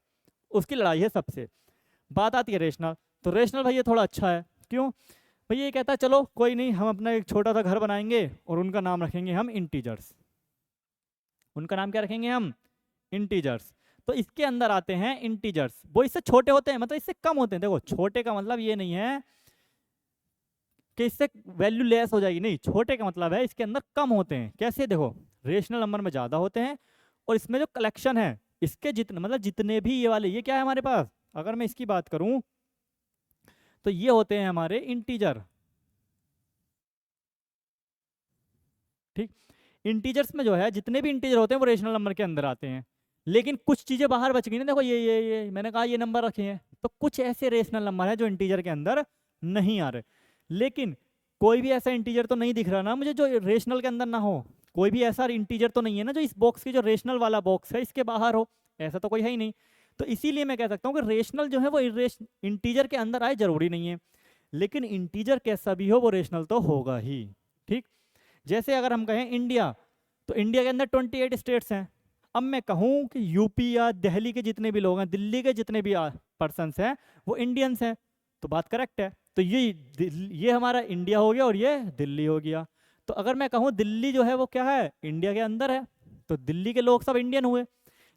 उसकी लड़ाई है सबसे। बात आती है रेशनल, तो रेशनल भाई ये थोड़ा अच्छा है। क्यों भाई, ये कहता है चलो कोई नहीं, हम अपना एक छोटा सा घर बनाएंगे और उनका नाम रखेंगे हम इंटीजर्स। उनका नाम क्या रखेंगे हम, इंटीजर्स। तो इसके अंदर आते हैं इंटीजर्स, वो इससे छोटे होते हैं, मतलब इससे कम होते हैं। देखो छोटे का मतलब ये नहीं है कि इससे वैल्यू लेस हो जाएगी, नहीं, छोटे का मतलब है इसके अंदर कम होते हैं। कैसे, देखो रेशनल नंबर में ज्यादा होते हैं और इसमें जो कलेक्शन है इसके जितने, मतलब जितने भी ये वाले, ये क्या है हमारे पास, अगर मैं इसकी बात करूं तो ये होते हैं हमारे इंटीजर। ठीक, इंटीजर्स में जो है जितने भी इंटीजर होते हैं वो रेशनल नंबर के अंदर आते हैं। लेकिन कुछ चीजें बाहर बच गई ना, देखो ये मैंने कहा ये नंबर रखे हैं, तो कुछ ऐसे रेशनल नंबर है जो इंटीजर के अंदर नहीं आ रहे। लेकिन कोई भी ऐसा इंटीजर तो नहीं दिख रहा ना मुझे जो रेशनल के अंदर ना हो, कोई भी ऐसा इंटीजर तो नहीं है ना जो इस बॉक्स की, जो रेशनल वाला बॉक्स है इसके बाहर हो। ऐसा तो कोई है ही नहीं। तो इसीलिए मैं कह सकता हूँ कि रेशनल जो है वो इंटीजर के अंदर आए जरूरी नहीं है, लेकिन इंटीजर कैसा भी हो वो रेशनल तो होगा ही। ठीक, जैसे अगर हम कहें इंडिया, तो इंडिया के अंदर 28 स्टेट्स हैं। अब मैं कहूँ कि यूपी या दिल्ली के जितने भी लोग हैं, दिल्ली के जितने भी पर्सन्स हैं वो इंडियंस हैं, तो बात करेक्ट है। तो ये हमारा इंडिया हो गया और ये दिल्ली हो गया। तो अगर मैं कहूँ दिल्ली जो है वो क्या है, इंडिया के अंदर है, तो दिल्ली के लोग सब इंडियन हुए।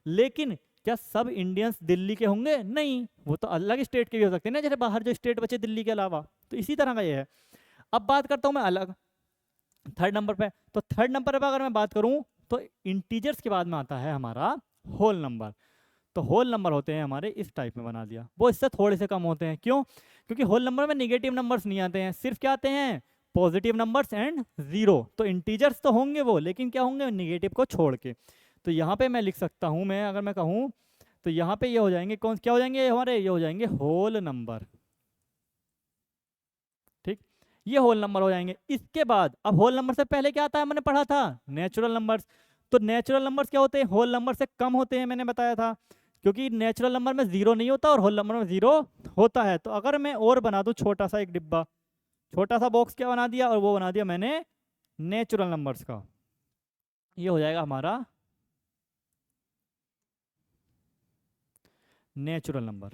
लेकिन क्या सब इंडियंस दिल्ली के होंगे? नहीं, वो तो अलग स्टेट के भी हो सकते हैं ना, जैसे बाहर जो स्टेट बचे दिल्ली के अलावा। तो इसी तरह का ये है। अब बात करता हूँ मैं अलग थर्ड नंबर पे। तो थर्ड नंबर पे अगर मैं बात करूँ तो इंटीजर्स के बाद में आता है हमारा होल नंबर। तो होल नंबर होते हैं हमारे इस टाइप में बना दिया, वो इससे थोड़े से कम होते हैं। क्यों? क्योंकि होल नंबर में निगेटिव नंबर्स नहीं आते हैं, सिर्फ क्या आते हैं, पॉजिटिव नंबर्स एंड जीरो। तो इंटीजर्स तो होंगे वो, लेकिन क्या होंगे, निगेटिव को छोड़ के। तो यहाँ पे मैं लिख सकता हूँ, मैं अगर मैं कहूँ तो यहाँ पे ये हो जाएंगे, कौन क्या हो जाएंगे हमारे, ये हो जाएंगे होल नंबर। ठीक, ये होल नंबर हो जाएंगे। इसके बाद अब होल नंबर से पहले क्या आता है, मैंने पढ़ा था नेचुरल नंबर्स। तो नेचुरल नंबर्स क्या होते हैं, होल नंबर से कम होते हैं, मैंने बताया था, क्योंकि नेचुरल नंबर में जीरो नहीं होता और होल नंबर में जीरो होता है। तो अगर मैं और बना दूं छोटा सा एक डिब्बा, छोटा सा बॉक्स क्या बना दिया, और वो बना दिया मैंने नेचुरल नंबर्स का, ये हो जाएगा हमारा natural number,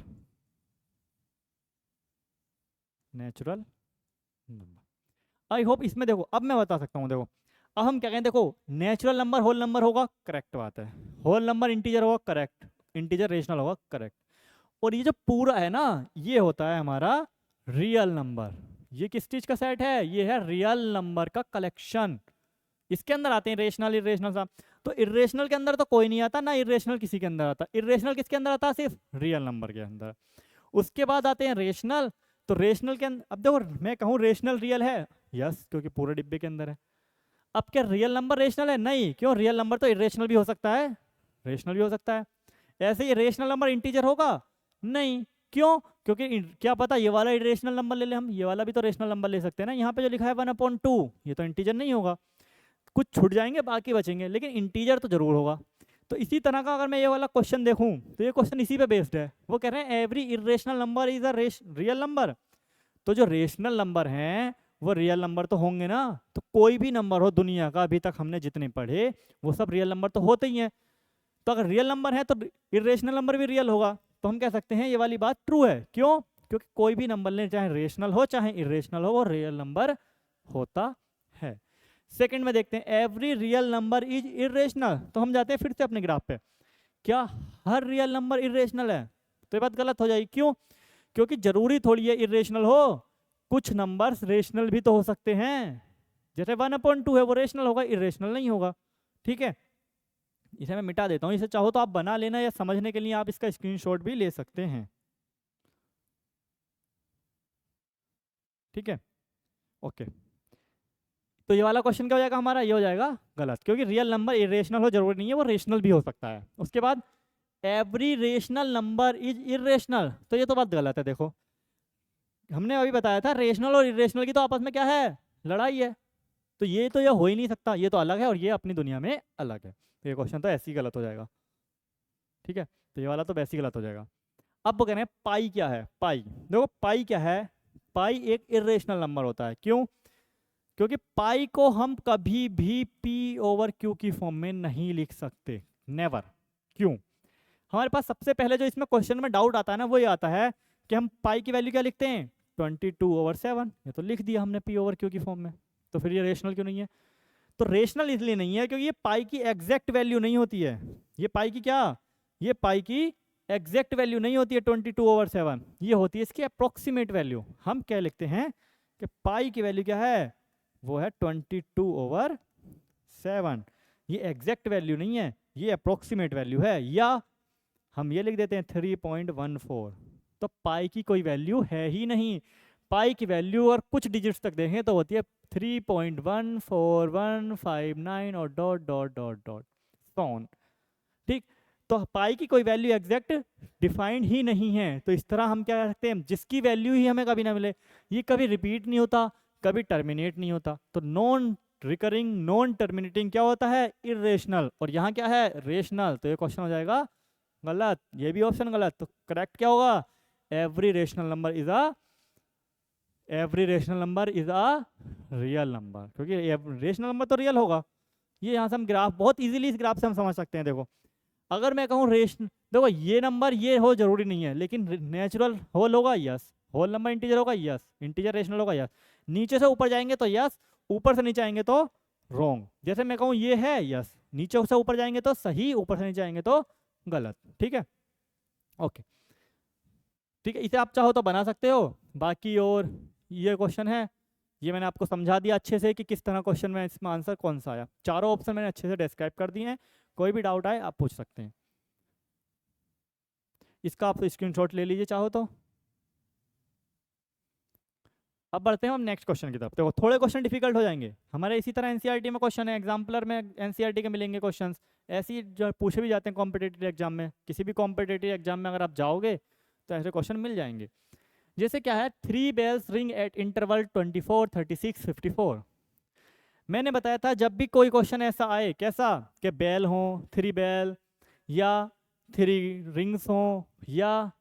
natural number. I hope इसमें देखो, अब मैं बता सकता हूँ, देखो अब हम क्या कहें, देखो नेचुरल नंबर होल नंबर होगा, करेक्ट बात है। होल नंबर इंटीजर होगा, करेक्ट। इंटीजर रेशनल होगा, करेक्ट। और ये जो पूरा है ना, ये होता है हमारा रियल नंबर। ये किस चीज का सेट है, ये है रियल नंबर का कलेक्शन। इसके अंदर आते हैं रेशनल इरेशनल सब। तो इरेशनल के अंदर तो कोई नहीं आता ना, इरेशनल किसी के अंदर आता। इरेशनल किसके अंदर आता है, सिर्फ रियल नंबर के अंदर। उसके बाद आते हैं रेशनल। तो रेशनल के अंदर, अब देखो मैं कहूँ रेशनल रियल है, यस, क्योंकि पूरे डिब्बे के अंदर है। अब क्या रियल नंबर रेशनल है? नहीं, क्यों, रियल नंबर तो इरेशनल भी हो सकता है, रेशनल भी हो सकता है। ऐसे ही रेशनल नंबर इंटीजर होगा? नहीं, क्यों, क्योंकि क्या पता ये वाला इरेशनल नंबर ले ले हम, ये वाला भी तो रेशनल नंबर ले सकते हैं ना। यहाँ पे जो लिखा है 1/2, ये तो इंटीजर नहीं होगा, कुछ छूट जाएंगे बाकी बचेंगे, लेकिन इंटीजर तो जरूर होगा। तो इसी तरह का अगर मैं ये वाला क्वेश्चन देखूं, तो ये क्वेश्चन इसी पे बेस्ड है। वो कह रहे हैं every irrational number is a real number. तो जो रेशनल नंबर हैं वो रियल नंबर तो होंगे ना। तो कोई भी नंबर हो दुनिया का, अभी तक हमने जितने पढ़े, वो सब रियल नंबर तो होते ही हैं। तो अगर रियल नंबर है तो इरेशनल नंबर भी रियल होगा। तो हम कह सकते हैं ये वाली बात ट्रू है। क्यों? क्योंकि कोई भी नंबर ले, चाहे रेशनल हो चाहे इरेशनल हो, वो रियल नंबर होता है। सेकंड में देखते हैं every real number is irrational. तो हम जाते हैं फिर से अपने ग्राफ पे, क्या हर रियल नंबर इरेशनल है? तो ये बात गलत हो जाएगी। क्यों? क्योंकि जरूरी थोड़ी है इरेशनल हो, कुछ नंबर्स रेशनल भी तो हो सकते हैं। जैसे 1/2 है, वो रेशनल होगा, इरेशनल नहीं होगा। ठीक है, इसे मैं मिटा देता हूँ, इसे चाहो तो आप बना लेना, या समझने के लिए आप इसका स्क्रीनशॉट भी ले सकते हैं। ठीक है, ओके। तो ये वाला क्वेश्चन क्या हो जाएगा हमारा, ये हो जाएगा गलत, क्योंकि रियल नंबर इरेशनल हो जरूरी नहीं है, वो रेशनल भी हो सकता है। उसके बाद every rational number is irrational, तो ये तो बात गलत है। देखो हमने अभी बताया था रेशनल और इरेशनल की तो आपस में क्या है, लड़ाई है। तो ये हो ही नहीं सकता, ये तो अलग है और ये अपनी दुनिया में अलग है। तो ये क्वेश्चन तो ऐसे ही गलत हो जाएगा। ठीक है, तो ये वाला तो वैसे ही गलत हो जाएगा। अब वो कह रहे हैं पाई क्या है, पाई। देखो पाई क्या है, पाई एक इरेशनल नंबर होता है। क्यों? क्योंकि पाई को हम कभी भी P/Q की फॉर्म में नहीं लिख सकते, नेवर। क्यों? हमारे पास सबसे पहले जो इसमें क्वेश्चन में डाउट आता है ना, वो ये आता है कि हम पाई की वैल्यू क्या लिखते हैं, 22/7। ये तो लिख दिया हमने P/Q की फॉर्म में, तो फिर ये रेशनल क्यों नहीं है? तो रेशनल इसलिए नहीं है क्योंकि ये पाई की एग्जैक्ट वैल्यू नहीं होती है। ये पाई की क्या, ये पाई की एग्जैक्ट वैल्यू नहीं होती है 22/7, ये होती है इसकी अप्रोक्सीमेट वैल्यू। हम क्या लिखते हैं कि पाई की वैल्यू क्या है, वो है 22/7। ये एग्जैक्ट वैल्यू नहीं है, ये अप्रोक्सीमेट वैल्यू है। या हम ये लिख देते हैं 3.14। तो पाई की कोई वैल्यू है ही नहीं। पाई की वैल्यू और कुछ डिजिट्स तक देखें तो होती है 3.14159 और dot dot dot dot so on. ठीक, तो पाई की कोई वैल्यू एग्जैक्ट डिफाइंड ही नहीं है। तो इस तरह हम क्या कर सकते हैं, जिसकी वैल्यू ही हमें कभी ना मिले, ये कभी रिपीट नहीं होता, कभी टर्मिनेट नहीं होता। तो नॉन रिकरिंग नॉन टर्मिनेटिंग क्या होता है, इरेशनल। और यहाँ क्या है, रेशनल। तो ये क्वेश्चन हो जाएगा गलत, ये भी ऑप्शन गलत। तो करेक्ट क्या होगा? Every rational number is a real number, क्योंकि रेशनल नंबर तो रियल होगा। ये यहाँ से हम ग्राफ बहुत इजीली इस ग्राफ से हम समझ सकते हैं। देखो अगर मैं कहूँ रेशन, देखो ये नंबर ये हो जरूरी नहीं है, लेकिन नेचुरल होल होगा यस, होल नंबर इंटीजर होगा यस, इंटीजर रेशनल होगा यस, नीचे से ऊपर जाएंगे तो यस, ऊपर से नीचे आएंगे तो रॉन्ग। जैसे मैं कहूँ ये है यस, नीचे से ऊपर जाएंगे तो सही, ऊपर से नीचे आएंगे तो गलत। ठीक है, ओके, ठीक है, इसे आप चाहो तो बना सकते हो। बाकी और ये क्वेश्चन है, ये मैंने आपको समझा दिया अच्छे से कि किस तरह क्वेश्चन में इसमें आंसर कौन सा आया। चारों ऑप्शन मैंने अच्छे से डिस्क्राइब कर दिए हैं, कोई भी डाउट आए आप पूछ सकते हैं। इसका आप स्क्रीनशॉट ले लीजिए चाहो तो। अब बढ़ते हैं हम नेक्स्ट क्वेश्चन की तरफ। देखो थोड़े क्वेश्चन डिफिकल्ट हो जाएंगे हमारे, इसी तरह एनसीईआरटी में क्वेश्चन है, एग्जाम्पलर में एनसीईआरटी के मिलेंगे क्वेश्चंस, ऐसे ही जो पूछे भी जाते हैं कॉम्पिटेटिव एग्जाम में। किसी भी कॉम्पिटेटिव एग्जाम में अगर आप जाओगे तो ऐसे क्वेश्चन मिल जाएंगे। जैसे क्या है, 3 बेल्स रिंग एट इंटरवल 24, 36, 54। मैंने बताया था जब भी कोई क्वेश्चन ऐसा आए, कैसा कि बेल हो, 3 बेल, या 3 रिंग्स हो, या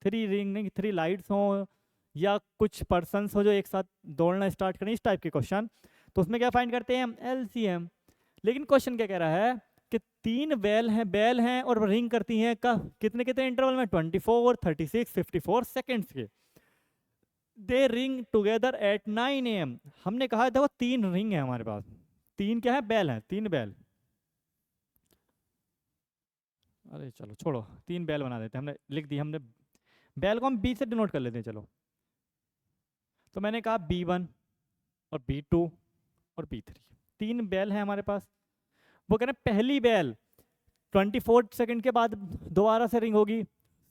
3 लाइट्स हो, या कुछ पर्सन्स हो जो एक साथ दौड़ना स्टार्ट करें, इस टाइप के क्वेश्चन, तो उसमें क्या फाइंड करते हैं हम? एलसीएम। लेकिन क्वेश्चन क्या कह रहा है कि 3 बेल हैं और रिंग करती हैं का कितने कितने इंटरवल में? 24, 36, 54 सेकेंड्स के। दे रिंग टुगेदर एट 9 AM। हमने कहा देखो 3 रिंग है हमारे पास, 3 क्या है? बेल है, 3 बेल। अरे चलो छोड़ो, 3 बेल बना देते हैं, हमने लिख दी, हमने बेल को हम बी से डिनोट कर लेते हैं। चलो तो मैंने कहा B1 और B2 और B3, 3 बेल है हमारे पास। वो कह रहे हैं पहली बेल 24 सेकंड के बाद दोबारा से रिंग होगी,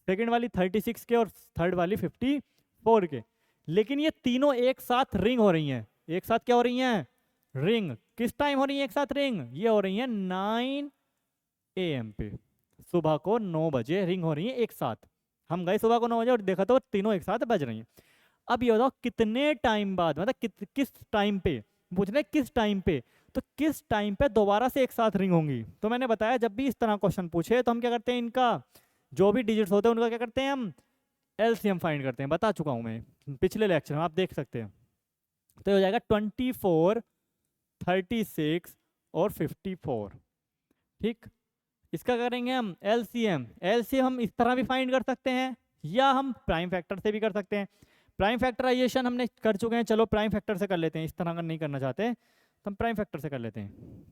सेकंड वाली 36 के, और थर्ड वाली 54 के। लेकिन ये तीनों एक साथ रिंग हो रही हैं। एक साथ क्या हो रही हैं? रिंग। किस टाइम हो रही है एक साथ रिंग? ये हो रही है 9 AM पे, सुबह को 9 बजे रिंग हो रही है एक साथ। हम गए सुबह को 9 बजे और देखा तो तीनों एक साथ बज रही हैं। अब ये बताओ कितने टाइम बाद, मतलब किस टाइम पे, पूछ रहे किस टाइम पे, तो किस टाइम पे दोबारा से एक साथ रिंग होंगी। तो मैंने बताया जब भी इस तरह क्वेश्चन पूछे तो हम क्या करते हैं, इनका जो भी डिजिट्स होते हैं उनका क्या करते हैं हम? एलसीएम फाइंड करते हैं। बता चुका हूं मैं पिछले लेक्चर में, आप देख सकते हैं। तो हो जाएगा 24, 36 और 54। ठीक, इसका करेंगे हम एलसीएम। एलसीएम हम इस तरह भी फाइंड कर सकते हैं, या हम प्राइम फैक्टर से भी कर सकते हैं। प्राइम फैक्टराइजेशन हमने कर चुके हैं, चलो प्राइम फैक्टर से कर लेते हैं। इस तरह अगर नहीं करना चाहते तो हम प्राइम फैक्टर से कर लेते हैं।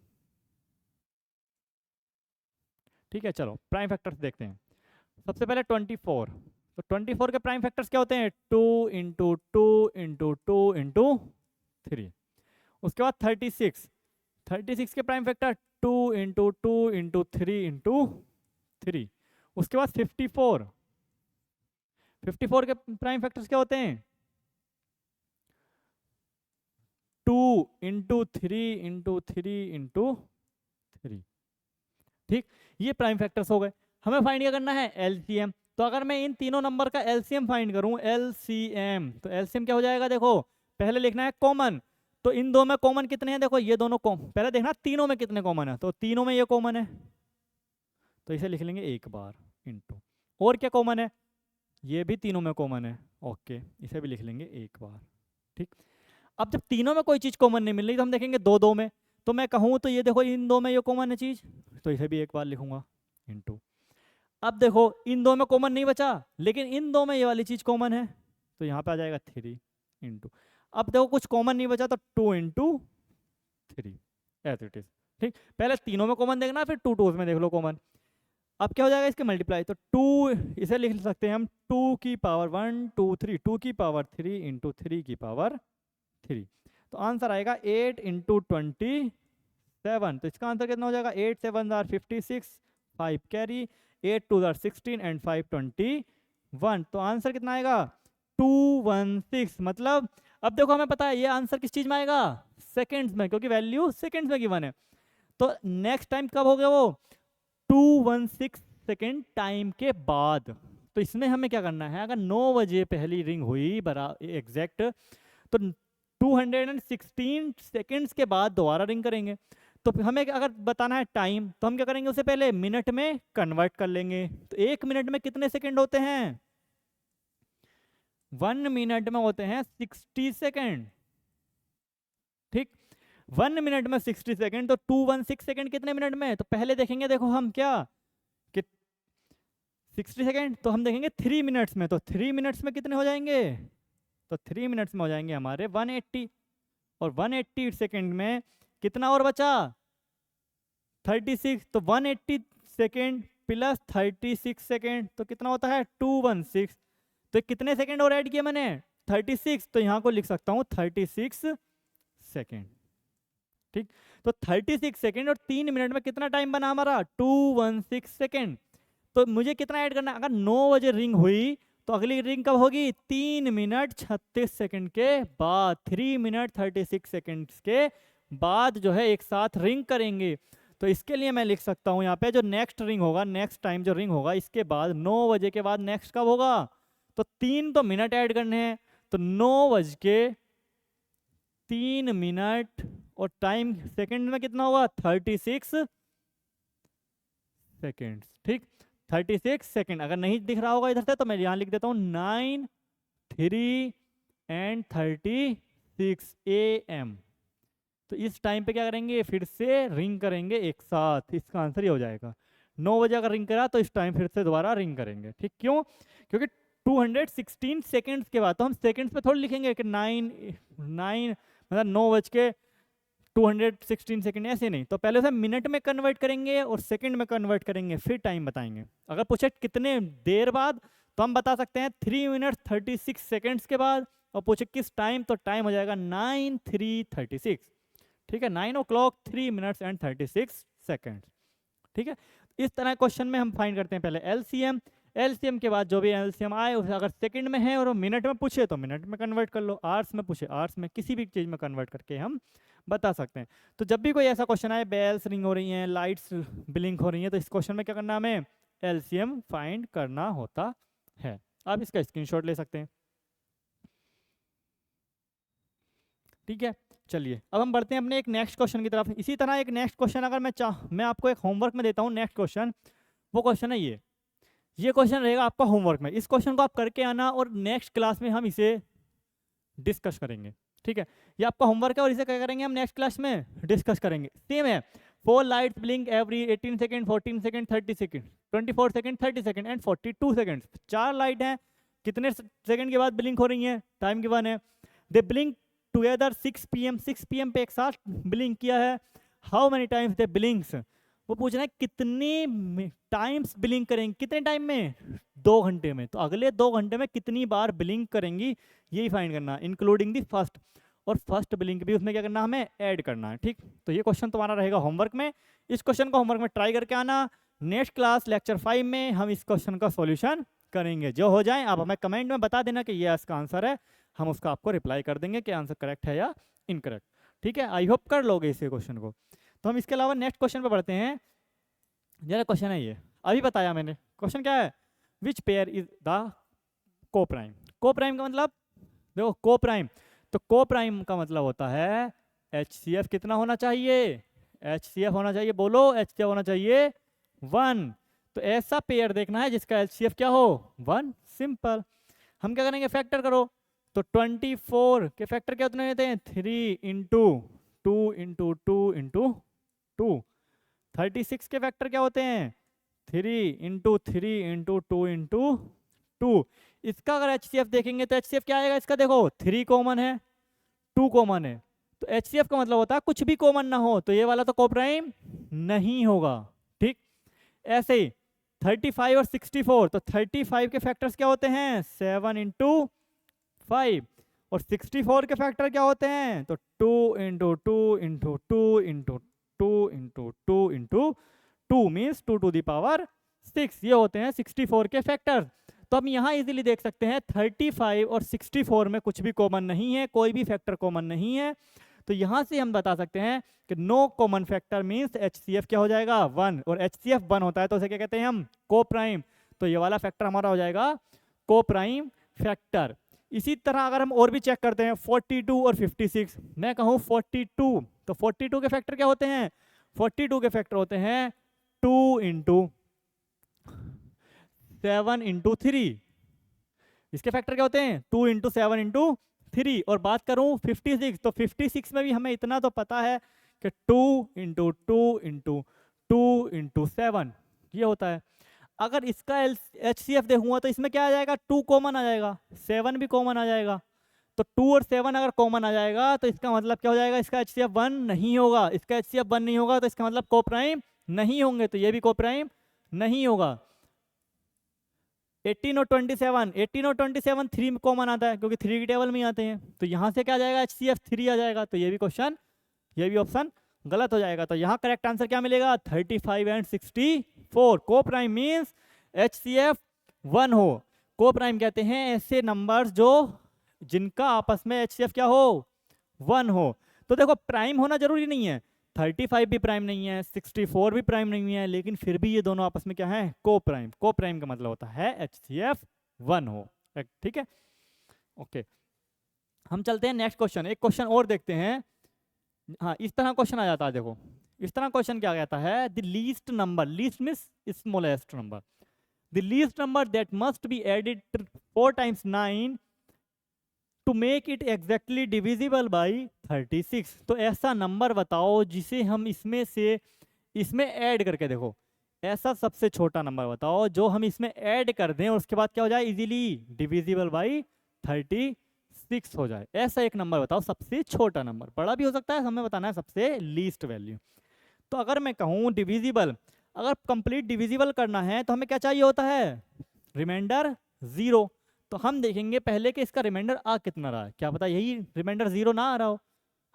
ठीक है, चलो प्राइम फैक्टर से देखते हैं। सबसे पहले 24, तो 24 के प्राइम फैक्टर्स क्या होते हैं? 2 इंटू 2 इंटू 2 इंटू 3। उसके बाद 36, 36 के prime factor 2 into 2 into 3 into 3। उसके बाद 54, 54 के प्राइम फैक्टर्स क्या होते हैं? 2 इंटू 3 इंटू 3 इंटू 3। ठीक, ये प्राइम फैक्टर्स हो गए। हमें फाइंड क्या करना है? एलसीएम। तो अगर मैं इन तीनों नंबर का एलसीएम फाइंड करूं, एलसीएम, तो एलसीएम क्या हो जाएगा? देखो पहले लिखना है कॉमन, तो इन दो में कॉमन कितने हैं? देखो ये दोनों पहले देखना तीनों में कितने कॉमन है, तो तीनों में ये कॉमन है, तो इसे लिख लेंगे एक बार इंटू। और क्या कॉमन है? ये भी तीनों में कॉमन है, ओके, इसे भी लिख लेंगे एक बार। ठीक, अब जब तीनों में कोई चीज कॉमन नहीं मिल रही तो हम देखेंगे दो दो में। तो मैं कहूँ तो ये देखो इन दो में ये कॉमन है चीज, तो इसे भी एक बार लिखूंगा इंटू। अब देखो इन दो में कॉमन नहीं बचा, लेकिन इन दो में ये वाली चीज कॉमन है, तो यहाँ पे आ जाएगा 3 इंटू। अब देखो कुछ कॉमन नहीं बचा, तो 2 इंटू 3 एज इट इज। ठीक, पहले तीनों में कॉमन देखना, फिर 2 में देख लो कॉमन। अब क्या हो जाएगा इसके मल्टीप्लाई, तो 2 इसे लिख सकते हैं हम 2 की पावर 1 2 3, 2 की पावर 3 इंटू 3 की पावर 3। तो आंसर आएगा 8 इंटू 27। तो इसका आंसर कितना हो जाएगा? 8 7 आर 56, 5 कैरी, 8 2 आर 16 एंड 5 21। तो आंसर कितना आएगा? 216। मतलब अब देखो हमें पता है ये आंसर किस चीज में आएगा? सेकंड्स में, क्योंकि वैल्यू सेकंड्स में गिवन है। तो नेक्स्ट टाइम कब हो गया वो? 216 सेकेंड टाइम के बाद। तो इसमें हमें क्या करना है, अगर 9 बजे पहली रिंग हुई एग्जैक्ट, तो 216 सेकेंड्स के बाद दोबारा रिंग करेंगे। तो हमें अगर बताना है टाइम तो हम क्या करेंगे, उसे पहले मिनट में कन्वर्ट कर लेंगे। तो 1 मिनट में कितने सेकंड होते हैं? 1 मिनट में होते हैं 60 सेकंड। ठीक, 1 मिनट में 60 सेकंड, तो 216 सेकंड कितने मिनट में? तो पहले देखेंगे, देखो हम क्या कि 60 सेकंड तो हम देखेंगे 3 मिनट्स में, तो 3 मिनट्स में कितने हो जाएंगे? तो 3 मिनट्स में हो जाएंगे हमारे 180, और 180 सेकंड में कितना और बचा? 36। तो 180 सेकंड प्लस 36 सेकंड तो कितना होता है? 216। तो कितने सेकंड और ऐड किए मैंने? 36। तो यहाँ को लिख सकता हूँ 36 सेकंड। ठीक, तो 36 सेकंड और 3 मिनट में कितना टाइम बना हमारा? 216 सेकंड। तो मुझे कितना ऐड करना है? अगर 9 बजे रिंग हुई तो अगली रिंग कब होगी? 3 मिनट 36 सेकंड के बाद, 3 मिनट 36 सेकंड के बाद जो है एक साथ रिंग करेंगे। तो इसके लिए मैं लिख सकता हूँ यहाँ पे जो नेक्स्ट रिंग होगा, नेक्स्ट टाइम जो रिंग होगा इसके बाद 9 बजे के बाद नेक्स्ट कब होगा? तो 3 तो मिनट ऐड करने हैं, तो 9:03 मिनट और टाइम सेकंड में कितना होगा? 36 सेकंड। ठीक, 36 सेकंड। अगर नहीं दिख रहा होगा इधर से तो मैं यहाँ लिख देता हूँ 9, 3 and 36 AM। तो इस टाइम पे क्या करेंगे? फिर से रिंग करेंगे एक साथ, इसका आंसर ही हो जाएगा। 9 बजे अगर रिंग करा तो इस टाइम फिर से दोबारा रिंग करेंगे। ठीक, क्यों? क्योंकि 216 सेकेंड्स के बाद, तो हम सेकेंड्स पे थोड़ी लिखेंगे कि 9 मतलब 9 बज के 216 सेकंड, ऐसे नहीं। तो पहले उसे मिनट में कन्वर्ट करेंगे और सेकंड में कन्वर्ट करेंगे, फिर टाइम बताएंगे। अगर पूछे कितने देर बाद तो हम बता सकते हैं 3 मिनट 36 सेकंड्स के बाद, और पूछे किस टाइम तो टाइम हो जाएगा 9:03:36। ठीक है, 9 o'clock 3 minutes and 36 seconds। ठीक है, इस तरह क्वेश्चन में हम फाइंड करते हैं पहले एलसीएम। एलसीएम के बाद जो भी एलसीएम आए उसे अगर सेकंड में है और वो मिनट में पूछे तो मिनट में कन्वर्ट कर लो, आवर्स में पूछे आवर्स में, किसी भी चीज़ में कन्वर्ट करके हम बता सकते हैं। तो जब भी कोई ऐसा क्वेश्चन आए, बेल्स रिंग हो रही हैं, लाइट्स ब्लिंक हो रही हैं, तो इस क्वेश्चन में क्या करना, हमें एलसीएम फाइंड करना होता है। आप इसका स्क्रीनशॉट ले सकते हैं। ठीक है, चलिए अब हम बढ़ते हैं अपने एक नेक्स्ट क्वेश्चन की तरफ। इसी तरह एक नेक्स्ट क्वेश्चन अगर मैं आपको एक होमवर्क में देता हूँ नेक्स्ट क्वेश्चन, वो क्वेश्चन है ये क्वेश्चन रहेगा आपका होमवर्क में। इस क्वेश्चन को आप करके आना और नेक्स्ट क्लास में हम इसे डिस्कस करेंगे। ठीक है, ये आपका होमवर्क है और इसे क्या करेंगे हम नेक्स्ट क्लास में डिस्कस करेंगे। सेम है, 4 lights blink every 18 second, 14 second, 30 second, 24 second, 30 second and 42 second. 4 light हैं, कितने सेकंड के बाद ब्लिंक हो रही हैं? टाइम गिवन है। दे ब्लिंक टुगेदर 6 PM, 6 PM पे एक साथ ब्लिंक किया है। How many times they blinks? वो पूछ रहे हैं कितने टाइम्स ब्लिंक करेंगे, कितने टाइम में? 2 घंटे में। तो अगले 2 घंटे में कितनी बार ब्लिंक करेंगी यही फाइंड करना, इंक्लूडिंग दी फर्स्ट। और फर्स्ट ब्लिंक भी उसमें क्या करना, हमें ऐड करना है। ठीक, तो ये क्वेश्चन तुम्हारा रहेगा होमवर्क में। इस क्वेश्चन को होमवर्क में ट्राई करके आना। नेक्स्ट क्लास लेक्चर 5 में हम इस क्वेश्चन का सॉल्यूशन करेंगे। जो हो जाए आप हमें कमेंट में बता देना कि ये इसका आंसर है, हम उसका आपको रिप्लाई कर देंगे कि आंसर करेक्ट है या इनकरेक्ट। ठीक है, आई होप कर लोगे इस क्वेश्चन को। तो हम इसके अलावा नेक्स्ट क्वेश्चन पे बढ़ते हैं। जरा क्वेश्चन है ये, अभी बताया मैंने। क्वेश्चन क्या है? Which pair is the coprime? Coprime का मतलब देखो, कोप्राइम तो कोप्राइम का मतलब होता है HCF कितना होना चाहिए? HCF होना चाहिए, बोलो HCF होना चाहिए 1। तो ऐसा पेयर देखना है जिसका HCF क्या हो? 1। सिंपल। हम क्या करेंगे, फैक्टर करो। तो 24 के फैक्टर क्या उतने होते हैं? 3 इंटू 2 इंटू 2 इंटू 2। 36 के फैक्टर क्या होते हैं? 3 इंटू 3 इंटू 2 इंटू 2। इसका अगर HCF देखेंगे तो HCF क्या आएगा इसका? देखो 3 कॉमन है, 2 कॉमन है, तो HCF का मतलब होता है कुछ भी कॉमन ना हो, तो ये वाला तो कोप्राइम नहीं होगा। ठीक, ऐसे ही 35 और 64, तो 35 के फैक्टर्स क्या होते हैं? 7 इंटू 5। और 64 के फैक्टर क्या होते हैं? तो 2 into 2 into 2 into 2 into 2 into 2 means 2 to the power 6। ये होते हैं 64 के फैक्टर। तो हम यहाँ इजीली देख सकते हैं 35 और 64 में कुछ भी कॉमन नहीं है, कोई भी फैक्टर कॉमन नहीं है। तो यहाँ से हम बता सकते हैं कि no common factor means HCF क्या हो जाएगा? 1। और HCF 1 होता है तो उसे क्या कहते हैं हम? कोप्राइम। तो ये वाला फैक्टर हमारा हो जाएगा कोप्राइम फैक्टर। इसी तरह अगर हम और भी चेक करते हैं 42 और 56, मैं कहूँ 42, तो 42 के फैक्टर क्या होते हैं? 42 के फैक्टर होते हैं 2 इंटू 7 इंटू 3। इसके फैक्टर क्या होते हैं 2 इंटू 7 इंटू 3। और बात करूं 56, तो 56 में भी हमें इतना तो पता है कि 2 इंटू 2 इंटू 2 इंटू 7 ये होता है। अगर इसका HCF देखूंगा तो इसमें क्या आ जाएगा 2 कॉमन आ जाएगा, 7 भी कॉमन आ जाएगा। तो 2 और 7 अगर कॉमन आ जाएगा तो इसका मतलब क्या हो जाएगा, इसका HCF 1 नहीं होगा। इसका HCF 1 नहीं होगा तो इसका मतलब को प्राइम नहीं होंगे, तो ये भी को प्राइम नहीं होगा। 18 और 27 3 में कॉमन आता है क्योंकि 3 की टेबल में ही आते हैं। तो यहाँ से क्या आ जाएगा HCF 3 आ जाएगा। तो ये भी क्वेश्चन, ये भी ऑप्शन गलत हो जाएगा। तो यहाँ करेक्ट आंसर क्या मिलेगा 35 एंड 64। को प्राइम मीन्स HCF 1 हो। को प्राइम कहते हैं ऐसे नंबर्स जो जिनका आपस में HCF क्या हो 1 हो। तो देखो प्राइम होना जरूरी नहीं है, 35 भी प्राइम नहीं है, 64 भी प्राइम नहीं है, लेकिन फिर भी ये दोनों आपस में क्या है को प्राइम। को प्राइम का मतलब होता है HCF 1 हो। ठीक है, ओके। हम चलते हैं नेक्स्ट क्वेश्चन, एक क्वेश्चन और देखते हैं। हाँ, इस तरह क्वेश्चन आ जाता है। देखो इस तरह क्वेश्चन क्या कहता है, the least number, least means smallest number, the least number that must be added 4 times 9 to make it exactly divisible by 36। तो ऐसा नंबर बताओ जिसे हम इसमें से इसमें ऐड करके, देखो ऐसा सबसे छोटा नंबर बताओ जो हम इसमें ऐड कर दें और उसके बाद क्या हो जाए इजीली डिविजिबल बाई 36 हो जाए। ऐसा एक नंबर बताओ, सबसे छोटा नंबर, बड़ा भी हो सकता है, हमें बताना है सबसे लीस्ट वैल्यू। तो अगर मैं कहूँ डिविजिबल, अगर कंप्लीट डिविजिबल करना है तो हमें क्या चाहिए होता है रिमाइंडर 0। तो हम देखेंगे पहले कि इसका रिमाइंडर आ कितना रहा है, क्या पता यही रिमाइंडर 0 ना आ रहा हो,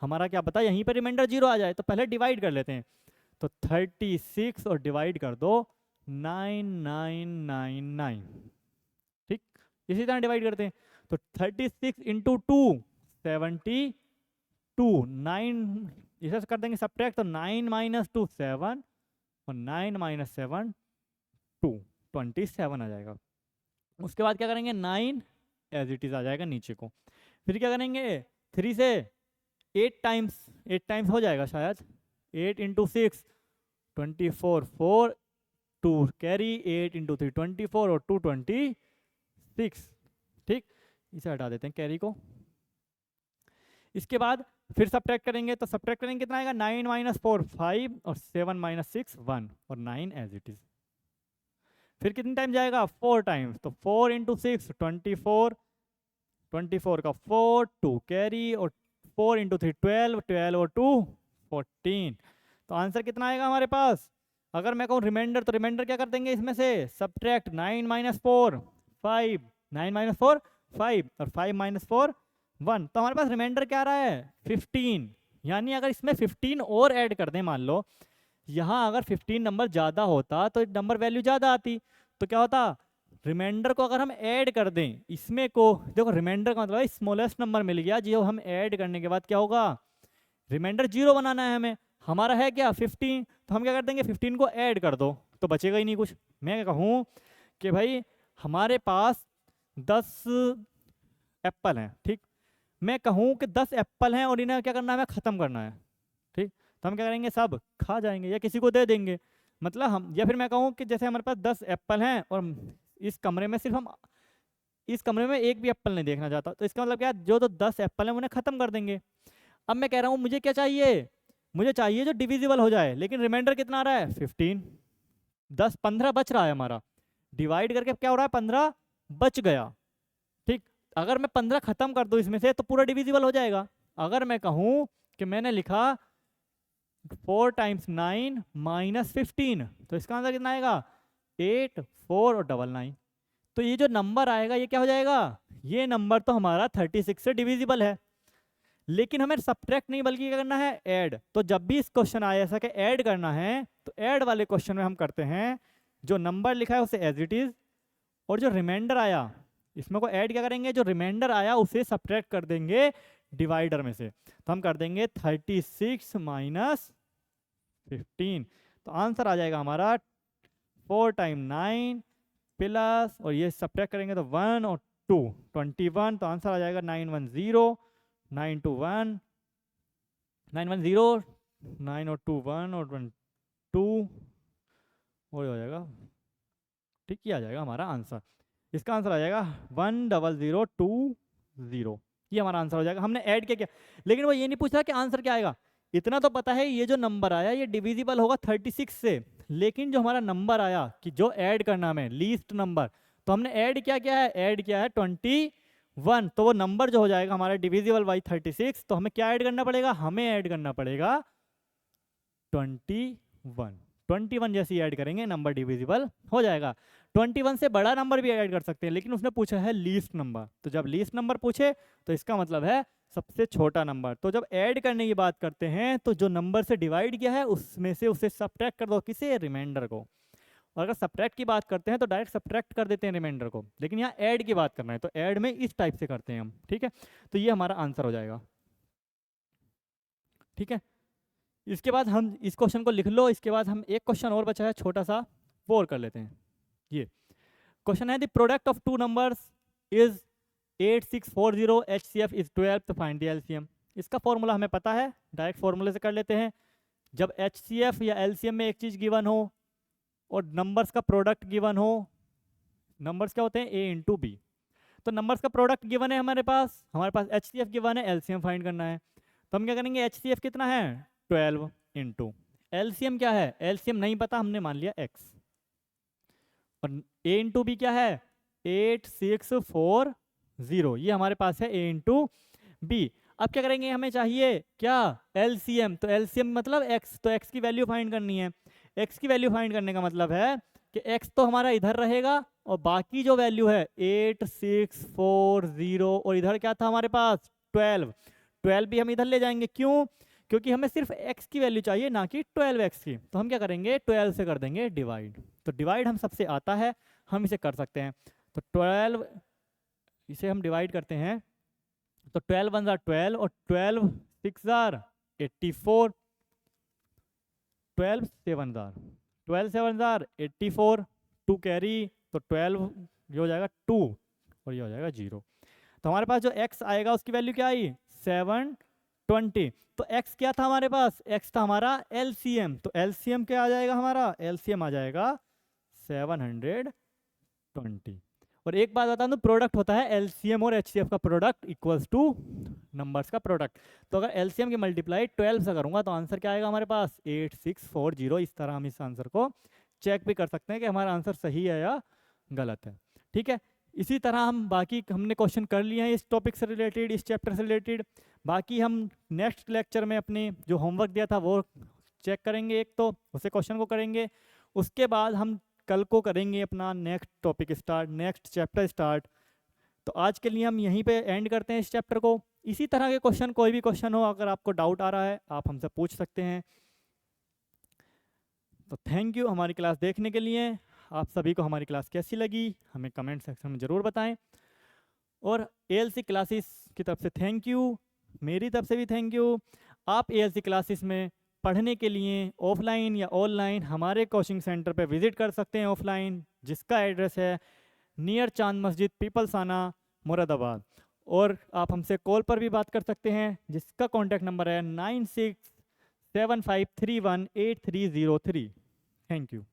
हमारा क्या पता यहीं पर रिमाइंडर 0 आ जाए। तो पहले डिवाइड कर लेते हैं। तो 36 और डिवाइड कर दो 9999। ठीक, इसी तरह डिवाइड करते हैं। तो 36 इंटू 2 72, 9 इसे कर देंगे सब्ट्रैक्ट, तो 9 माइनस 2 7 और 9 माइनस 7 2, 27 आ जाएगा। उसके बाद क्या करेंगे 9 एज इट इज आ जाएगा नीचे को। फिर क्या करेंगे 3 से 8 टाइम्स हो जाएगा शायद, 8 इंटू 6 24, 4 2 कैरी, 8 इंटू 3 24 और 2 26। ठीक, इसे हटा देते हैं कैरी को। इसके बाद फिर सब्ट्रैक्ट करेंगे, तो सब्ट्रैक्ट करेंगे कितना आएगा 9 माइनस 4 5 और 7 माइनस 6 1 और 9 एज इट इज। फिर कितने टाइम जाएगा 4 टाइम्स, तो 4 इंटू 6 24, 24 का 4 2 कैरी और 4 इंटू 3 12, 12 और 2 14। तो आंसर कितना आएगा हमारे पास। अगर मैं कहूँ रिमाइंडर, तो रिमाइंडर क्या कर देंगे इसमें से सब्ट्रैक्ट 9 माइनस 4 5, 9 माइनस 4 5 और 5 माइनस 4 1। तो हमारे पास रिमाइंडर क्या आ रहा है 15। यानी अगर इसमें 15 और ऐड कर दें, मान लो यहाँ अगर 15 नंबर ज़्यादा होता तो नंबर वैल्यू ज़्यादा आती, तो क्या होता रिमाइंडर को अगर हम ऐड कर दें इसमें को, देखो रिमाइंडर का मतलब स्मॉलेस्ट नंबर मिल गया जो हम ऐड करने के बाद क्या होगा रिमाइंडर 0 बनाना है हमें, हमारा है क्या 15, तो हम क्या कर देंगे 15 को ऐड कर दो तो बचेगा ही नहीं कुछ। मैं कहूँ कि भाई हमारे पास 10 एप्पल हैं, ठीक, मैं कहूँ कि 10 एप्पल हैं और इन्हें क्या करना है हमें ख़त्म करना है, ठीक, तो हम क्या करेंगे सब खा जाएंगे या किसी को दे देंगे। मतलब हम, या फिर मैं कहूँ कि जैसे हमारे पास 10 एप्पल हैं और इस कमरे में सिर्फ हम इस कमरे में एक भी एप्पल नहीं देखना चाहता, तो इसका मतलब क्या जो तो 10 एप्पल हैं उन्हें ख़त्म कर देंगे। अब मैं कह रहा हूँ मुझे क्या चाहिए, मुझे चाहिए जो डिविजिबल हो जाए, लेकिन रिमाइंडर कितना आ रहा है 15, 10 15 बच रहा है हमारा, डिवाइड करके क्या हो रहा है 15 बच गया, ठीक। अगर मैं 15 खत्म कर दूं इसमें से तो पूरा डिविजिबल हो जाएगा। अगर मैं कहूँ कि मैंने लिखा 4 टाइम्स 9 माइनस 15, तो इसका आंसर कितना आएगा 8 4 और 99। तो ये जो नंबर आएगा ये क्या हो जाएगा, ये नंबर तो हमारा 36 से डिविजिबल है, लेकिन हमें सब्ट्रैक्ट नहीं बल्कि क्या करना है ऐड। तो जब भी इस क्वेश्चन आया ऐसा कि ऐड करना है तो ऐड वाले क्वेश्चन में हम करते हैं जो नंबर लिखा है उसे एज इट इज, और जो रिमाइंडर आया इसमें को ऐड क्या करेंगे, जो रिमाइंडर आया उसे सब्ट्रैक्ट कर देंगे डिवाइडर में से। तो हम कर देंगे 36 माइनस 15, तो आंसर आ जाएगा हमारा 4 टाइम 9 प्लस, और ये सब्ट्रैक्ट करेंगे तो 1 और 2 21, तो आंसर आ जाएगा 910 921 910 9 और 2 1 और 1 2 और हो जाएगा, ठीक, ये आ जाएगा हमारा आंसर। इसका आंसर आ जाएगा 10020, ये हमारा आंसर हो जाएगा। हमने ऐड किया, लेकिन वो ये नहीं पूछा कि आंसर क्या आएगा। इतना तो पता है ये जो नंबर आया ये डिविजिबल होगा 36 से, लेकिन जो हमारा नंबर आया कि जो ऐड करना हमें लीस्ट नंबर, तो हमने ऐड क्या किया है, ऐड किया है 21, तो वो नंबर जो हो जाएगा हमारा डिविजिबल बाई 36, तो हमें क्या ऐड करना पड़ेगा, हमें ऐड करना पड़ेगा 21 जैसी ऐड करेंगे नंबर डिविजिबल हो जाएगा। 21 से बड़ा नंबर भी ऐड कर सकते हैं, लेकिन उसने पूछा है लीस्ट नंबर, तो जब लीस्ट नंबर पूछे तो इसका मतलब है सबसे छोटा नंबर। तो जब ऐड करने की बात करते हैं तो जो नंबर से डिवाइड किया है उसमें से उसे सब्ट्रैक्ट कर दो, किसे, रिमाइंडर को। और अगर सब्ट्रैक्ट की बात करते हैं तो डायरेक्ट सब्ट्रैक्ट कर देते हैं रिमाइंडर को, लेकिन यहाँ ऐड की बात करना है तो ऐड में इस टाइप से करते हैं हम, ठीक है। तो ये हमारा आंसर हो जाएगा, ठीक है। इसके बाद हम इस क्वेश्चन को लिख लो, इसके बाद हम एक क्वेश्चन और बचा है छोटा सा, वो और कर लेते हैं। ये क्वेश्चन है, the product of two numbers is 8640, HCF is 12, तो फाइंड द LCM। इसका फॉर्मूला हमें पता है, डायरेक्ट फॉर्मूले से कर लेते हैं। जब HCF या LCM में एक चीज गिवन हो और नंबर्स का प्रोडक्ट गिवन हो, नंबर्स क्या होते हैं, A इंटू बी, तो नंबर्स का प्रोडक्ट गिवन है हमारे पास HCF गिवन है, LCM फाइंड करना है। तो हम क्या करेंगे, HCF कितना है 12 इंटू LCM क्या है, LCM नहीं पता, हमने मान लिया x, और A इंटू बी क्या है 8640, ये हमारे पास है A इंटू बी। अब क्या करेंगे, हमें चाहिए क्या, LCM, तो LCM मतलब x, तो x की वैल्यू फाइंड करनी है। x की वैल्यू फाइंड करने का मतलब है कि x तो हमारा इधर रहेगा और बाकी जो वैल्यू है 8640, और इधर क्या था हमारे पास 12 भी हम इधर ले जाएंगे, क्यों, क्योंकि हमें सिर्फ x की वैल्यू चाहिए ना कि 12x की। तो हम क्या करेंगे, 12 से कर देंगे डिवाइड, तो डिवाइड हम सबसे आता है, हम इसे कर सकते हैं। तो 12 इसे हम डिवाइड करते हैं, तो 12 1 12 और 12 6 84, 12 7 84, 2 कैरी, तो 12 ये हो जाएगा 2 और ये हो जाएगा 0। तो हमारे पास जो x आएगा उसकी वैल्यू क्या आई 720। तो x क्या था हमारे पास, x था हमारा LCM, तो LCM क्या आ जाएगा हमारा, LCM आ जाएगा 720। और एक बात बता दूं, प्रोडक्ट होता है LCM और HCF का प्रोडक्ट इक्वल्स टू नंबर्स का प्रोडक्ट। तो अगर LCM की मल्टीप्लाई 12 से करूंगा तो आंसर क्या आएगा हमारे पास 8640। इस तरह हम इस आंसर को चेक भी कर सकते हैं कि हमारा आंसर सही है या गलत है, ठीक है। इसी तरह हम बाकी हमने क्वेश्चन कर लिए हैं इस टॉपिक से रिलेटेड, इस चैप्टर से रिलेटेड। बाकी हम नेक्स्ट लेक्चर में अपने जो होमवर्क दिया था वो चेक करेंगे, एक तो उसे क्वेश्चन को करेंगे, उसके बाद हम कल को करेंगे अपना next topic start, next chapter start. तो आज के लिए हम यहीं पे एंड करते हैं इस चैप्टर को। इसी तरह के क्वेश्चन, कोई भी क्वेश्चन हो, अगर आपको डाउट आ रहा है आप हमसे पूछ सकते हैं। तो थैंक यू हमारी क्लास देखने के लिए। आप सभी को हमारी क्लास कैसी लगी हमें कमेंट सेक्शन में ज़रूर बताएं, और ALC क्लासेस की तरफ से थैंक यू, मेरी तरफ से भी थैंक यू। आप ALC क्लासेस में पढ़ने के लिए ऑफलाइन या ऑनलाइन हमारे कोचिंग सेंटर पर विजिट कर सकते हैं ऑफलाइन, जिसका एड्रेस है नियर चांद मस्जिद, पीपलसाना, मुरादाबाद। और आप हमसे कॉल पर भी बात कर सकते हैं, जिसका कॉन्टैक्ट नंबर है 9675318303। Thank you.